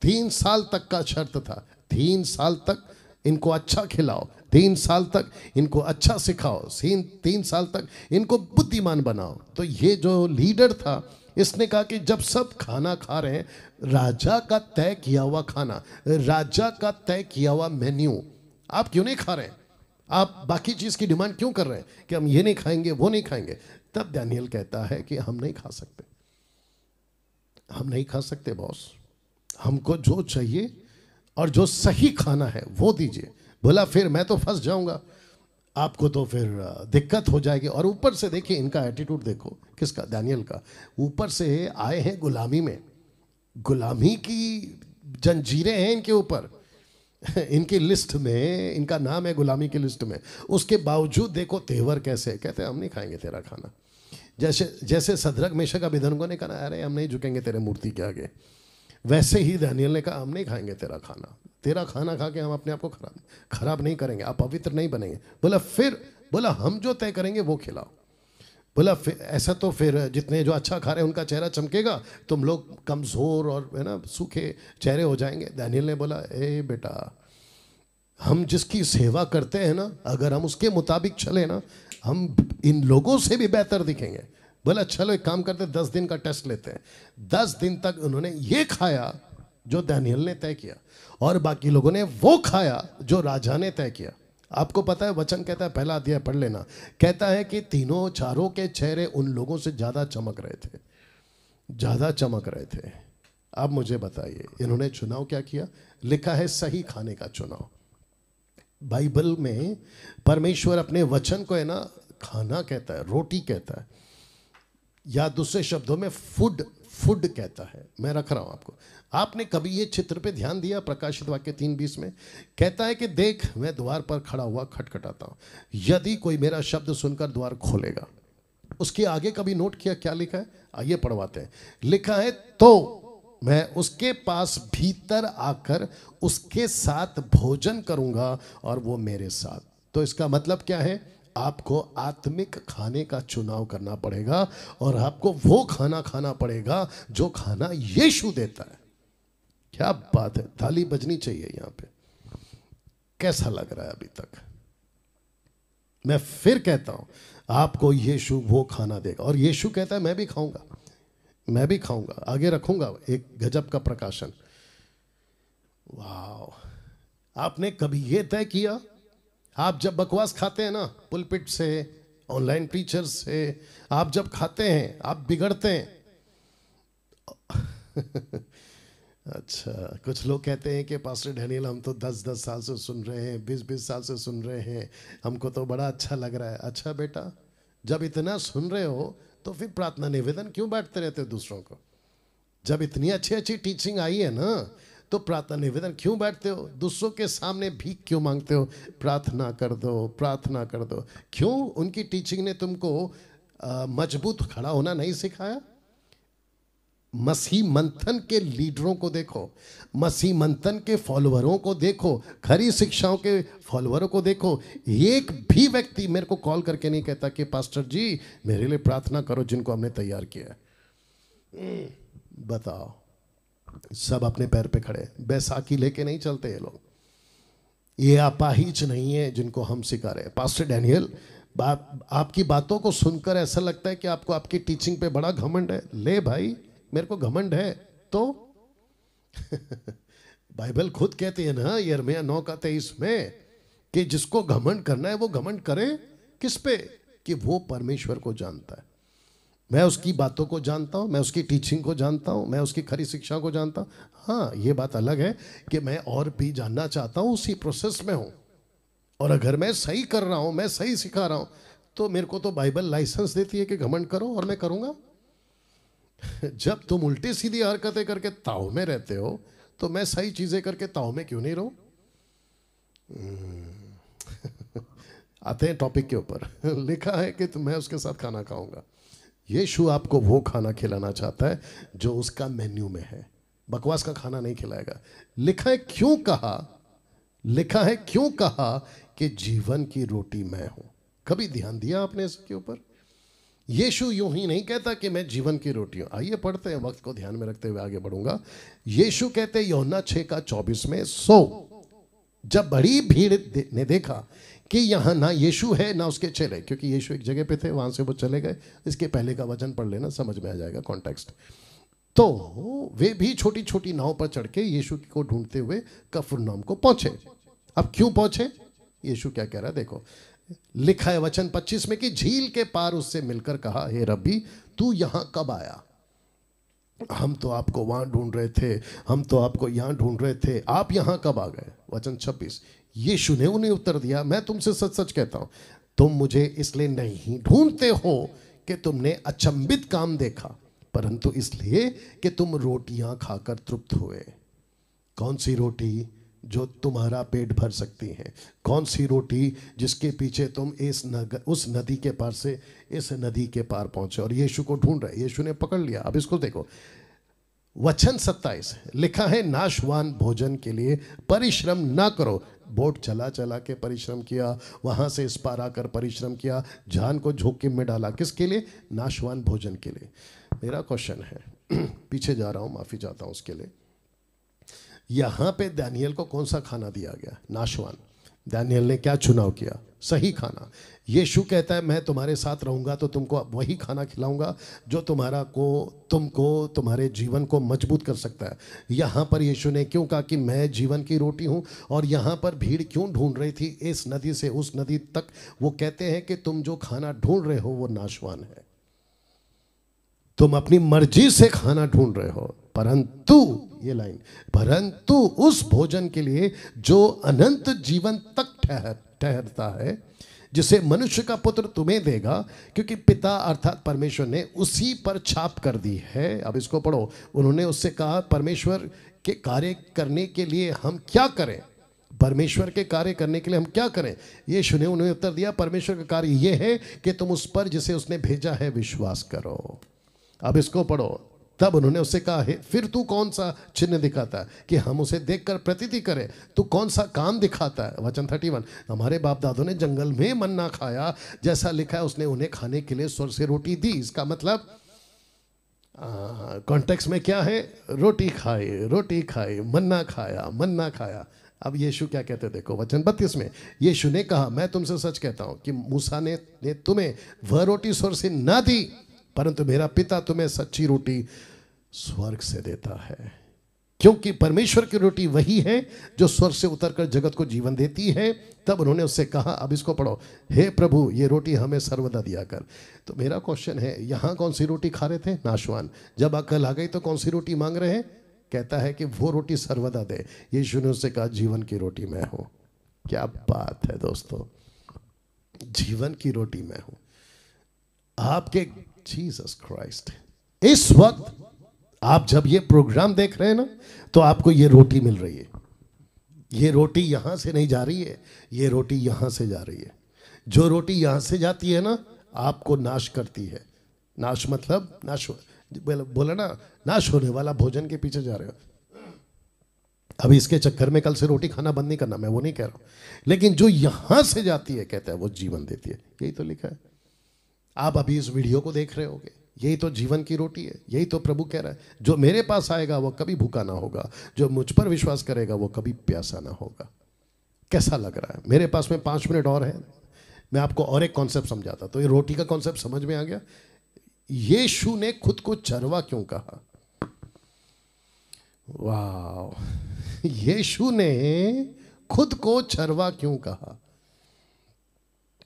S1: 3 साल तक का शर्त था, 3 साल तक इनको अच्छा खिलाओ, 3 साल तक इनको अच्छा सिखाओ, 3 साल तक इनको बुद्धिमान बनाओ। तो ये जो लीडर था, इसने कहा कि जब सब खाना खा रहे हैं, राजा का तय किया हुआ खाना, राजा का तय किया हुआ मेन्यू आप क्यों नहीं खा रहे हैं? आप बाकी चीज की डिमांड क्यों कर रहे हैं कि हम ये नहीं खाएंगे, वो नहीं खाएंगे? तब दानियल कहता है कि हम नहीं खा सकते, हम नहीं खा सकते बॉस, हमको जो चाहिए और जो सही खाना है वो दीजिए। बोला फिर मैं तो फंस जाऊंगा, आपको तो फिर दिक्कत हो जाएगी। और ऊपर से देखिए इनका एटीट्यूड देखो, किसका? दानियल का। ऊपर से आए हैं गुलामी में, गुलामी की जंजीरें हैं इनके ऊपर, इनकी लिस्ट में इनका नाम है गुलामी की लिस्ट में। उसके बावजूद देखो तेवर कैसे, कहते हैं हम नहीं खाएंगे तेरा खाना। जैसे शद्रक मेशक अबेदनगो ने कहा अरे हम नहीं झुकेंगे तेरे मूर्ति के आगे, वैसे ही दानियल ने कहा हम नहीं खाएंगे तेरा खाना, तेरा खाना खा के हम अपने आप को खराब नहीं करेंगे, आप पवित्र नहीं बनेंगे। बोला हम जो तय करेंगे वो खिलाओ। बोला ऐसा तो फिर जितने जो अच्छा खा रहे हैं उनका चेहरा चमकेगा, तुम लोग कमज़ोर और है ना सूखे चेहरे हो जाएंगे। दानियल ने बोला ए बेटा, हम जिसकी सेवा करते हैं ना, अगर हम उसके मुताबिक चले ना, हम इन लोगों से भी बेहतर दिखेंगे। बोला चलो एक काम करते, 10 दिन का टेस्ट लेते हैं। 10 दिन तक उन्होंने ये खाया जो दानियल ने तय किया, और बाकी लोगों ने वो खाया जो राजा ने तय किया। आपको पता है वचन कहता है, पहला अध्याय पढ़ लेना, कहता है कि तीनों चारों के चेहरे उन लोगों से ज्यादा चमक रहे थे, ज्यादा चमक रहे थे। अब मुझे बताइए इन्होंने चुनाव क्या किया? लिखा है सही खाने का चुनाव। बाइबल में परमेश्वर अपने वचन को है ना खाना कहता है, रोटी कहता है, या दूसरे शब्दों में फूड कहता है। मैं रख रहा हूं आपको। आपने कभी ये चित्र पे ध्यान दिया? प्रकाशित वाक्य 3:20 में कहता है कि देख मैं द्वार पर खड़ा हुआ खटखटाता हूं, यदि कोई मेरा शब्द सुनकर द्वार खोलेगा। उसके आगे कभी नोट किया क्या लिखा है? आइए पढ़वाते हैं। लिखा है तो मैं उसके पास भीतर आकर उसके साथ भोजन करूंगा और वो मेरे साथ। तो इसका मतलब क्या है? आपको आत्मिक खाने का चुनाव करना पड़ेगा और आपको वो खाना खाना पड़ेगा जो खाना यीशु देता है। क्या बात है, ताली बजनी चाहिए यहां पे। कैसा लग रहा है अभी तक? मैं फिर कहता हूं, आपको यीशु वो खाना देगा और यीशु कहता है मैं भी खाऊंगा, मैं भी खाऊंगा, आगे रखूंगा एक गजब का प्रकाशन। वाह! आपने कभी ये तय किया? आप जब बकवास खाते हैं ना, पुलपिट से, ऑनलाइन प्रीचर्स से, आप जब खाते हैं आप बिगड़ते हैं। अच्छा, कुछ लोग कहते हैं कि पास्टर डैनियल हम तो 10-10 साल से सुन रहे हैं, 20-20 साल से सुन रहे हैं, हमको तो बड़ा अच्छा लग रहा है। अच्छा बेटा, जब इतना सुन रहे हो तो फिर प्रार्थना निवेदन क्यों बांटते रहते हो दूसरों को? जब इतनी अच्छी अच्छी टीचिंग आई है ना, तो प्रार्थना निवेदन क्यों बैठते हो? दूसरों के सामने भीख क्यों मांगते हो? प्रार्थना कर दो, प्रार्थना कर दो। क्यों? उनकी टीचिंग ने तुमको मजबूत खड़ा होना नहीं सिखाया? मसीह मंथन के लीडरों को देखो, मसीह मंथन के फॉलोअरों को देखो, खरी शिक्षाओं के फॉलोअरों को देखो। एक भी व्यक्ति मेरे को कॉल करके नहीं कहता कि पास्टर जी मेरे लिए प्रार्थना करो जिनको हमने तैयार किया है। बताओ, सब अपने पैर पे खड़े, बैसाखी लेके नहीं चलते ये लोग। ये अपाहिज नहीं है जिनको हम सिखा रहे हैं। पास्टर डैनियल, आपकी बातों को सुनकर ऐसा लगता है कि आपको आपकी टीचिंग पे बड़ा घमंड है। ले भाई, मेरे को घमंड है तो बाइबल खुद कहती है ना यिर्मयाह 9:23 में कि जिसको घमंड करना है वो घमंड करे। किस पे? कि वो परमेश्वर को जानता है। मैं उसकी बातों को जानता हूं, मैं उसकी टीचिंग को जानता हूं, मैं उसकी खरी शिक्षा को जानता हूं। हाँ, ये बात अलग है कि मैं और भी जानना चाहता हूं, उसी प्रोसेस में हूं। और अगर मैं सही कर रहा हूं, मैं सही सिखा रहा हूं, तो मेरे को तो बाइबल लाइसेंस देती है कि घमंड करो और मैं करूंगा। जब तुम उल्टी सीधी हरकतें करके ताव में रहते हो, तो मैं सही चीजें करके ताव में क्यों नहीं रहूं? आते हैं टॉपिक के ऊपर। लिखा है कि मैं उसके साथ खाना खाऊंगा। यीशु आपको वो खाना खिलाना चाहता है जो उसका मेन्यू में है। बकवास का खाना नहीं खिलाएगा। लिखा है क्यों कहा, लिखा है क्यों कहा कि जीवन की रोटी मैं हूं। कभी ध्यान दिया आपने इसके ऊपर? यीशु यूं ही नहीं कहता कि मैं जीवन की रोटी हूं। आइए पढ़ते हैं, वक्त को ध्यान में रखते हुए आगे बढ़ूंगा। यीशु कहते हैं यूहन्ना 6:24 में, जब बड़ी भीड़ ने देखा कि यहाँ ना यीशु है ना उसके चेले, क्योंकि यीशु एक जगह पे थे, वहां से वो चले गए। इसके पहले का वचन पढ़ लेना, समझ में आ जाएगा कॉन्टेक्स्ट। तो वे भी छोटी छोटी नाव पर चढ़ के यीशु को ढूंढते हुए कफरनहूम को पहुंचे। अब क्यों पहुंचे? यीशु क्या कह रहा है देखो। लिखा है वचन 25 में कि झील के पार उससे मिलकर कहा, हे रब्बी तू यहां कब आया? हम तो आपको वहां ढूंढ रहे थे, हम तो आपको यहां ढूंढ रहे थे, आप यहां कब आ गए? वचन 26, यीशु ने उन्हें उत्तर दिया, मैं तुमसे सच सच कहता हूं, तुम मुझे इसलिए नहीं ढूंढते हो कि तुमने अचंभित काम देखा, परंतु इसलिए कि तुम रोटियां खाकर तृप्त हुए। कौन सी रोटी? जो तुम्हारा पेट भर सकती है। कौन सी रोटी? जिसके पीछे तुम उस नदी के पार से इस नदी के पार पहुंचे। और यीशु को ढूंढ रहे, यीशु ने पकड़ लिया। अब इसको देखो, वचन 27 लिखा है, नाशवान भोजन के लिए परिश्रम ना करो। बोट चला चला के परिश्रम किया, वहां से इस पार आकर परिश्रम किया, जान को जोखिम में डाला। किसके लिए? नाशवान भोजन के लिए। मेरा क्वेश्चन है, पीछे जा रहा हूं, माफी चाहता हूं उसके लिए। यहां पे दानियल को कौन सा खाना दिया गया? नाशवान। दानियल ने क्या चुनाव किया? सही खाना। यीशु कहता है मैं तुम्हारे साथ रहूंगा तो तुमको वही खाना खिलाऊंगा जो तुमको तुम्हारे जीवन को मजबूत कर सकता है। यहाँ पर यीशु ने क्यों कहा कि मैं जीवन की रोटी हूँ, और यहाँ पर भीड़ क्यों ढूंढ रही थी इस नदी से उस नदी तक? वो कहते हैं कि तुम जो खाना ढूंढ रहे हो वो नाशवान है, तुम अपनी मर्जी से खाना ढूंढ रहे हो, परंतु ये लाइन, परंतु उस भोजन के लिए जो अनंत जीवन तक ठहरता है, जिसे मनुष्य का पुत्र तुम्हें देगा, क्योंकि पिता अर्थात परमेश्वर ने उसी पर छाप कर दी है। अब इसको पढ़ो। उन्होंने उससे कहा परमेश्वर के कार्य करने के लिए हम क्या करें, परमेश्वर के कार्य करने के लिए हम क्या करें? यीशु ने उन्हें उत्तर दिया परमेश्वर का कार्य यह है कि तुम उस पर जिसे उसने भेजा है विश्वास करो। अब इसको पढ़ो। तब उन्होंने उससे कहा है फिर तू कौन सा चिन्ह दिखाता है कि हम उसे देखकर प्रतीति करें? तू कौन सा काम दिखाता है? वचन 31, हमारे बाप दादों ने जंगल में मन्ना खाया, जैसा लिखा है उसने उन्हें खाने के लिए स्वर्ग से रोटी दी। इसका मतलब कॉन्टेक्स्ट में क्या है? रोटी खाई, मन्ना खाया। अब यीशु क्या कहते देखो, वचन 32 में यीशु ने कहा मैं तुमसे सच कहता हूं कि मूसा ने तुम्हें वह रोटी स्वर्ग से ना दी, परंतु मेरा पिता तुम्हें सच्ची रोटी स्वर्ग से देता है, क्योंकि परमेश्वर की रोटी वही है जो स्वर्ग से उतरकर जगत को जीवन देती है। तब उन्होंने उससे कहा, अब इसको पढ़ो, हे प्रभु ये रोटी हमें सर्वदा दिया कर। तो मेरा क्वेश्चन है, यहाँ कौन सी रोटी खा रहे थे? नाशवान। जब अकल आ गई तो कौन सी रोटी मांग रहे हैं? कहता है कि वो रोटी सर्वदा दे। यीशु ने उससे कहा जीवन की रोटी मैं हूं। क्या बात है दोस्तों, जीवन की रोटी मैं हूं। आपके जीसस क्राइस्ट, इस वक्त आप जब ये प्रोग्राम देख रहे हैं ना, तो आपको ये रोटी मिल रही है। ये रोटी यहां से नहीं जा रही है, ये रोटी यहां से जा रही है। जो रोटी यहां से जाती है ना, आपको नाश करती है। नाश मतलब बोला ना, नाश होने वाला भोजन के पीछे जा रहे हो। अभी इसके चक्कर में कल से रोटी खाना बंद नहीं करना, मैं वो नहीं कह रहा हूं, लेकिन जो यहां से जाती है कहता है वो जीवन देती है। यही तो लिखा है। आप अभी इस वीडियो को देख रहे होगे, यही तो जीवन की रोटी है। यही तो प्रभु कह रहा है, जो मेरे पास आएगा वो कभी भूखा ना होगा, जो मुझ पर विश्वास करेगा वो कभी प्यासा ना होगा। कैसा लग रहा है? मेरे पास में 5 मिनट और है, मैं आपको और एक कॉन्सेप्ट समझाता। तो ये रोटी का कॉन्सेप्ट समझ में आ गया। यीशु ने खुद को चरवा क्यों कहा? वाह, यीशु ने खुद को चरवा क्यों कहा?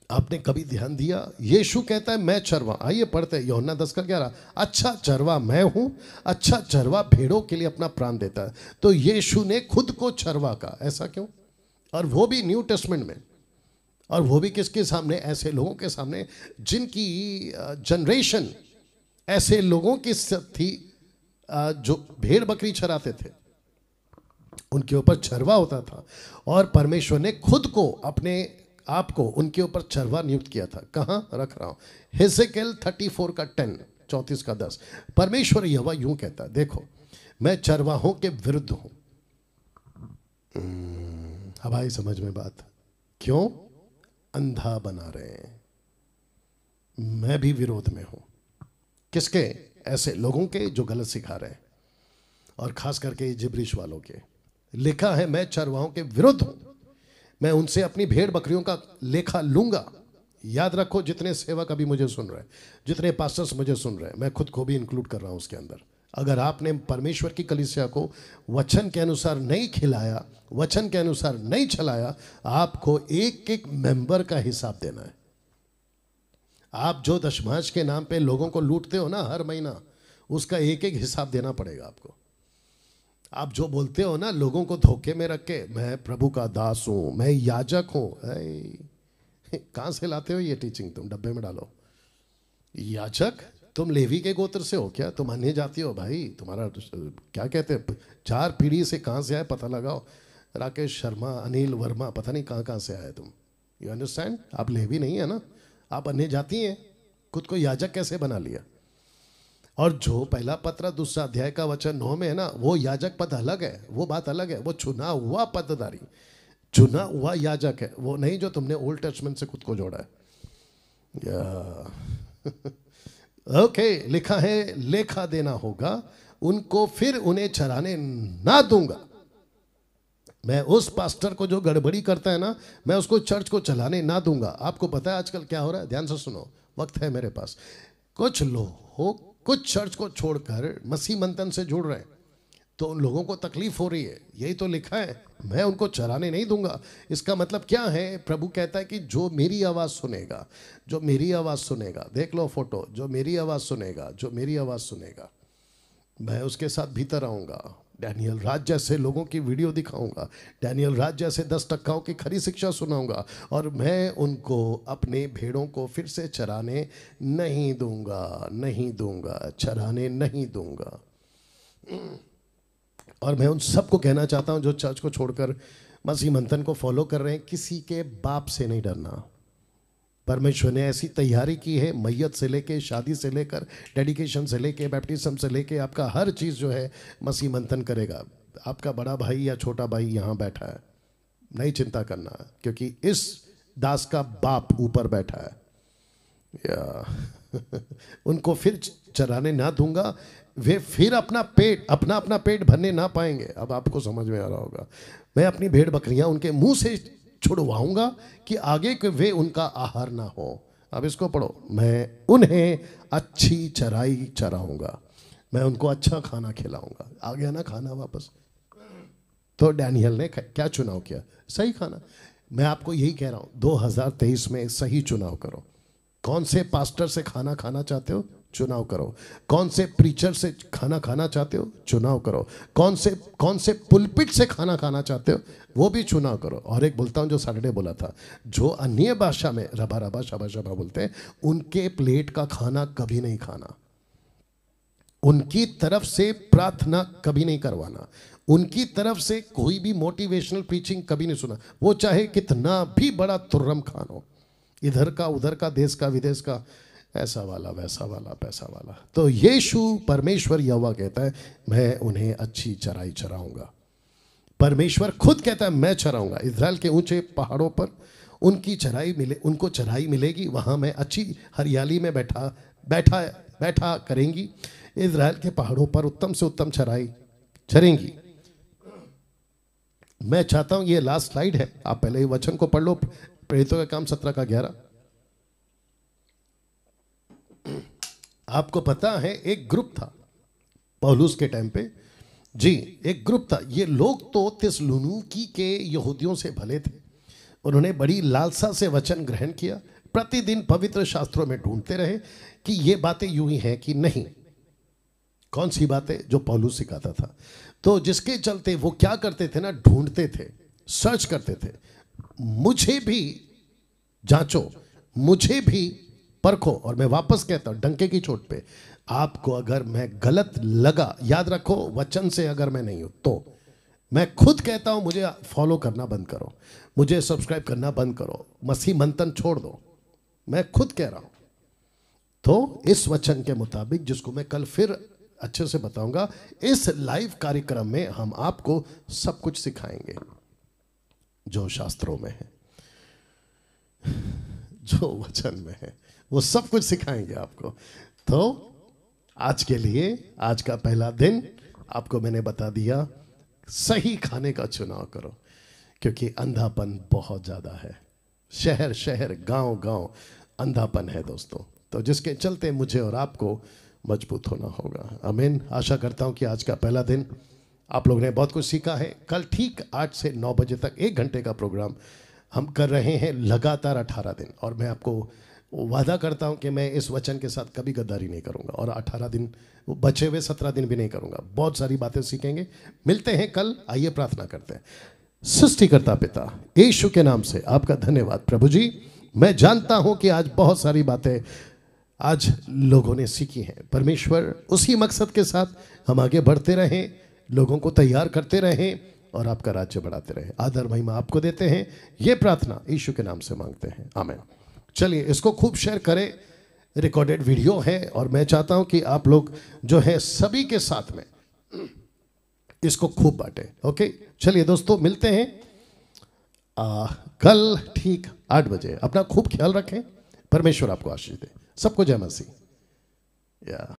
S1: आपने कभी ध्यान दिया? यीशु कहता है मैं चरवा। आइए पढ़ते हैं यूहन्ना 10:11। अच्छा चरवा मैं हूं, अच्छा चरवा भेड़ों के लिए अपना प्राण देता है। तो यीशु ने खुद को चरवा कहा, ऐसा क्यों? और वो भी न्यू टेस्टमेंट में, और वो भी किसके सामने? ऐसे लोगों के सामने जिनकी जनरेशन ऐसे लोगों की थी जो भेड़ बकरी चराते थे, उनके ऊपर चरवा होता था, और परमेश्वर ने खुद को अपने आपको उनके ऊपर चरवा नियुक्त किया था। कहां रख रहा हूं? हेजेकिएल 34:10, 34:10। परमेश्वर यहोवा यूं कहता है, देखो मैं चरवाहों के विरुद्ध हूं। अब आई समझ में बात? क्यों? अंधा बना रहे हैं। मैं भी विरोध में हूं। किसके? ऐसे लोगों के जो गलत सिखा रहे हैं, और खास करके जिब्रिश वालों के। लिखा है मैं चरवाहों के विरुद्ध हूं, मैं उनसे अपनी भेड़ बकरियों का लेखा लूंगा। याद रखो, जितने सेवक अभी मुझे सुन रहे हैं, जितने पास्टर्स मुझे सुन रहे हैं, मैं खुद को भी इंक्लूड कर रहा हूं उसके अंदर। अगर आपने परमेश्वर की कलीसिया को वचन के अनुसार नहीं खिलाया, वचन के अनुसार नहीं चलाया, आपको एक एक मेंबर का हिसाब देना है। आप जो दशमांश के नाम पे लोगों को लूटते हो ना हर महीना, उसका एक एक हिसाब देना पड़ेगा आपको। आप जो बोलते हो ना लोगों को धोखे में रख के, मैं प्रभु का दास हूं, मैं याजक हूं, कहां से लाते हो ये टीचिंग? तुम डब्बे में डालो। याजक? तुम लेवी के गोत्र से हो क्या? तुम अन्य जाति हो भाई। तुम्हारा क्या कहते हैं, 4 पीढ़ी से कहां से आए पता लगाओ। राकेश शर्मा, अनिल वर्मा, पता नहीं कहां से आए तुम। You understand? आप लेवी नहीं है ना, आप अन्य जाति हैं। खुद को याजक कैसे बना लिया? और जो पहला पत्र 2 अध्याय का वचन 9 में है ना, वो याजक पद अलग है, वो बात अलग है। वो चुना हुआ पदधारी, चुना हुआ याजक है, वो नहीं जो तुमने ओल्ड टेस्टमेंट से खुद को जोड़ा है। ओके, लिखा है लेखा देना होगा उनको, फिर उन्हें चराने ना दूंगा। मैं उस पास्टर को जो गड़बड़ी करता है ना, मैं उसको चर्च को चलाने ना दूंगा। आपको पता है आजकल क्या हो रहा है? ध्यान से सुनो, वक्त है मेरे पास। कुछ लोग कुछ चर्च को छोड़कर मसीह मंथन से जुड़ रहे हैं, तो उन लोगों को तकलीफ हो रही है। यही तो लिखा है, मैं उनको चलाने नहीं दूंगा। इसका मतलब क्या है? प्रभु कहता है कि जो मेरी आवाज़ सुनेगा, जो मेरी आवाज़ सुनेगा, देख लो फोटो, जो मेरी आवाज़ सुनेगा, जो मेरी आवाज़ सुनेगा, मैं उसके साथ भीतर आऊँगा। डैनियल राज जैसे लोगों की वीडियो दिखाऊंगा, डैनियल राज जैसे 10 टक्काओं की खरी शिक्षा सुनाऊंगा, और मैं उनको अपने भेड़ों को फिर से चराने नहीं दूंगा, नहीं दूंगा, चराने नहीं दूंगा। और मैं उन सबको कहना चाहता हूं जो चर्च को छोड़कर मसीह मंथन को फॉलो कर रहे हैं, किसी के बाप से नहीं डरना। परमेश्वर ने ऐसी तैयारी की है, मैयत से लेके, शादी से लेकर, डेडिकेशन से लेके, बैप्टिज्म से लेके, आपका हर चीज़ जो है मसीह मंथन करेगा। आपका बड़ा भाई या छोटा भाई यहाँ बैठा है, नहीं चिंता करना, क्योंकि इस दास का बाप ऊपर बैठा है। या उनको फिर चराने ना दूंगा, वे फिर अपना पेट भरने ना पाएंगे। अब आपको समझ में आ रहा होगा। मैं अपनी भेड़ बकरियां उनके मुंह से छुड़वाऊंगा कि आगे के वे उनका आहार ना हो। अब इसको पढ़ो, मैं उन्हें अच्छी चराई चराऊंगा, मैं उनको अच्छा खाना खिलाऊंगा। आ गया ना खाना वापस? तो डैनियल ने क्या चुनाव किया? सही खाना। मैं आपको यही कह रहा हूं, 2023 में सही चुनाव करो। कौन से पास्टर से खाना खाना चाहते हो? चुनाव करो। कौन से प्रीचर से खाना खाना चाहते हो? चुनाव करो। कौन से पुलपिट से खाना खाना चाहते हो? वो भी चुनाव करो। और एक बोलता हूँ, जो सैटरडे बोला था, जो अन्य भाषा में रबा रबा शबा शबा बोलते हैं, उनके प्लेट का खाना कभी नहीं खाना, उनकी तरफ से प्रार्थना कभी नहीं करवाना, उनकी तरफ से कोई भी मोटिवेशनल प्रीचिंग कभी नहीं सुना, वो चाहे कितना भी बड़ा तुर्रम खान हो, इधर का उधर का, देश का विदेश का, ऐसा वाला वैसा वाला पैसा वाला। तो यीशु परमेश्वर यहोवा कहता है, मैं उन्हें अच्छी चराई चराऊंगा। परमेश्वर खुद कहता है, मैं चराऊंगा। इज़राइल के ऊंचे पहाड़ों पर उनको चराई मिलेगी, वहां मैं अच्छी हरियाली में बैठा करेंगी। इज़राइल के पहाड़ों पर उत्तम से उत्तम चराई चरेंगी। मैं चाहता हूं, ये लास्ट स्लाइड है, आप पहले ही वचन को पढ़ लो, प्रेरितों का काम 17 का 11। आपको पता है एक ग्रुप था पौलुस के टाइम पे, जी एक ग्रुप था। ये लोग तो थिस्सलुनीके के यहूदियों से भले थे, उन्होंने बड़ी लालसा से वचन ग्रहण किया, प्रतिदिन पवित्र शास्त्रों में ढूंढते रहे कि ये बातें यूं ही हैं कि नहीं। कौन सी बातें? जो पौलुस सिखाता था। तो जिसके चलते वो क्या करते थे ना, ढूंढते थे, सर्च करते थे। मुझे भी जांचो, मुझे भी परखो। और मैं वापस कहता हूं डंके की चोट पे, आपको अगर मैं गलत लगा, याद रखो, वचन से अगर मैं नहीं हूं तो मैं खुद कहता हूं, मुझे फॉलो करना बंद करो, मुझे सब्सक्राइब करना बंद करो, मसीह मंथन छोड़ दो। मैं खुद कह रहा हूं। तो इस वचन के मुताबिक, जिसको मैं कल फिर अच्छे से बताऊंगा, इस लाइव कार्यक्रम में हम आपको सब कुछ सिखाएंगे जो शास्त्रों में है, जो वचन में है, वो सब कुछ सिखाएंगे आपको। तो आज के लिए, आज का पहला दिन आपको मैंने बता दिया, सही खाने का चुनाव करो, क्योंकि अंधापन बहुत ज़्यादा है। शहर शहर, गांव गांव अंधापन है दोस्तों। तो जिसके चलते मुझे और आपको मजबूत होना होगा। आमीन। आशा करता हूं कि आज का पहला दिन आप लोगों ने बहुत कुछ सीखा है। कल ठीक 8 से 9 बजे तक 1 घंटे का प्रोग्राम हम कर रहे हैं, लगातार 18 दिन। और मैं आपको वादा करता हूं कि मैं इस वचन के साथ कभी गद्दारी नहीं करूंगा, और 18 दिन, बचे हुए 17 दिन भी नहीं करूंगा। बहुत सारी बातें सीखेंगे। मिलते हैं कल। आइए प्रार्थना करते हैं। सृष्टिकर्ता पिता, यीशु के नाम से आपका धन्यवाद प्रभु जी। मैं जानता हूं कि आज बहुत सारी बातें आज लोगों ने सीखी हैं। परमेश्वर, उसी मकसद के साथ हम आगे बढ़ते रहें, लोगों को तैयार करते रहें और आपका राज्य बढ़ाते रहें। आदर महिमा आपको देते हैं, ये प्रार्थना यीशु के नाम से मांगते हैं, आमीन। चलिए इसको खूब शेयर करें, रिकॉर्डेड वीडियो है, और मैं चाहता हूं कि आप लोग जो है सभी के साथ में इसको खूब बांटें। ओके, चलिए दोस्तों, मिलते हैं कल ठीक 8 बजे। अपना खूब ख्याल रखें। परमेश्वर आपको आशीष दे। सबको जय मसीह।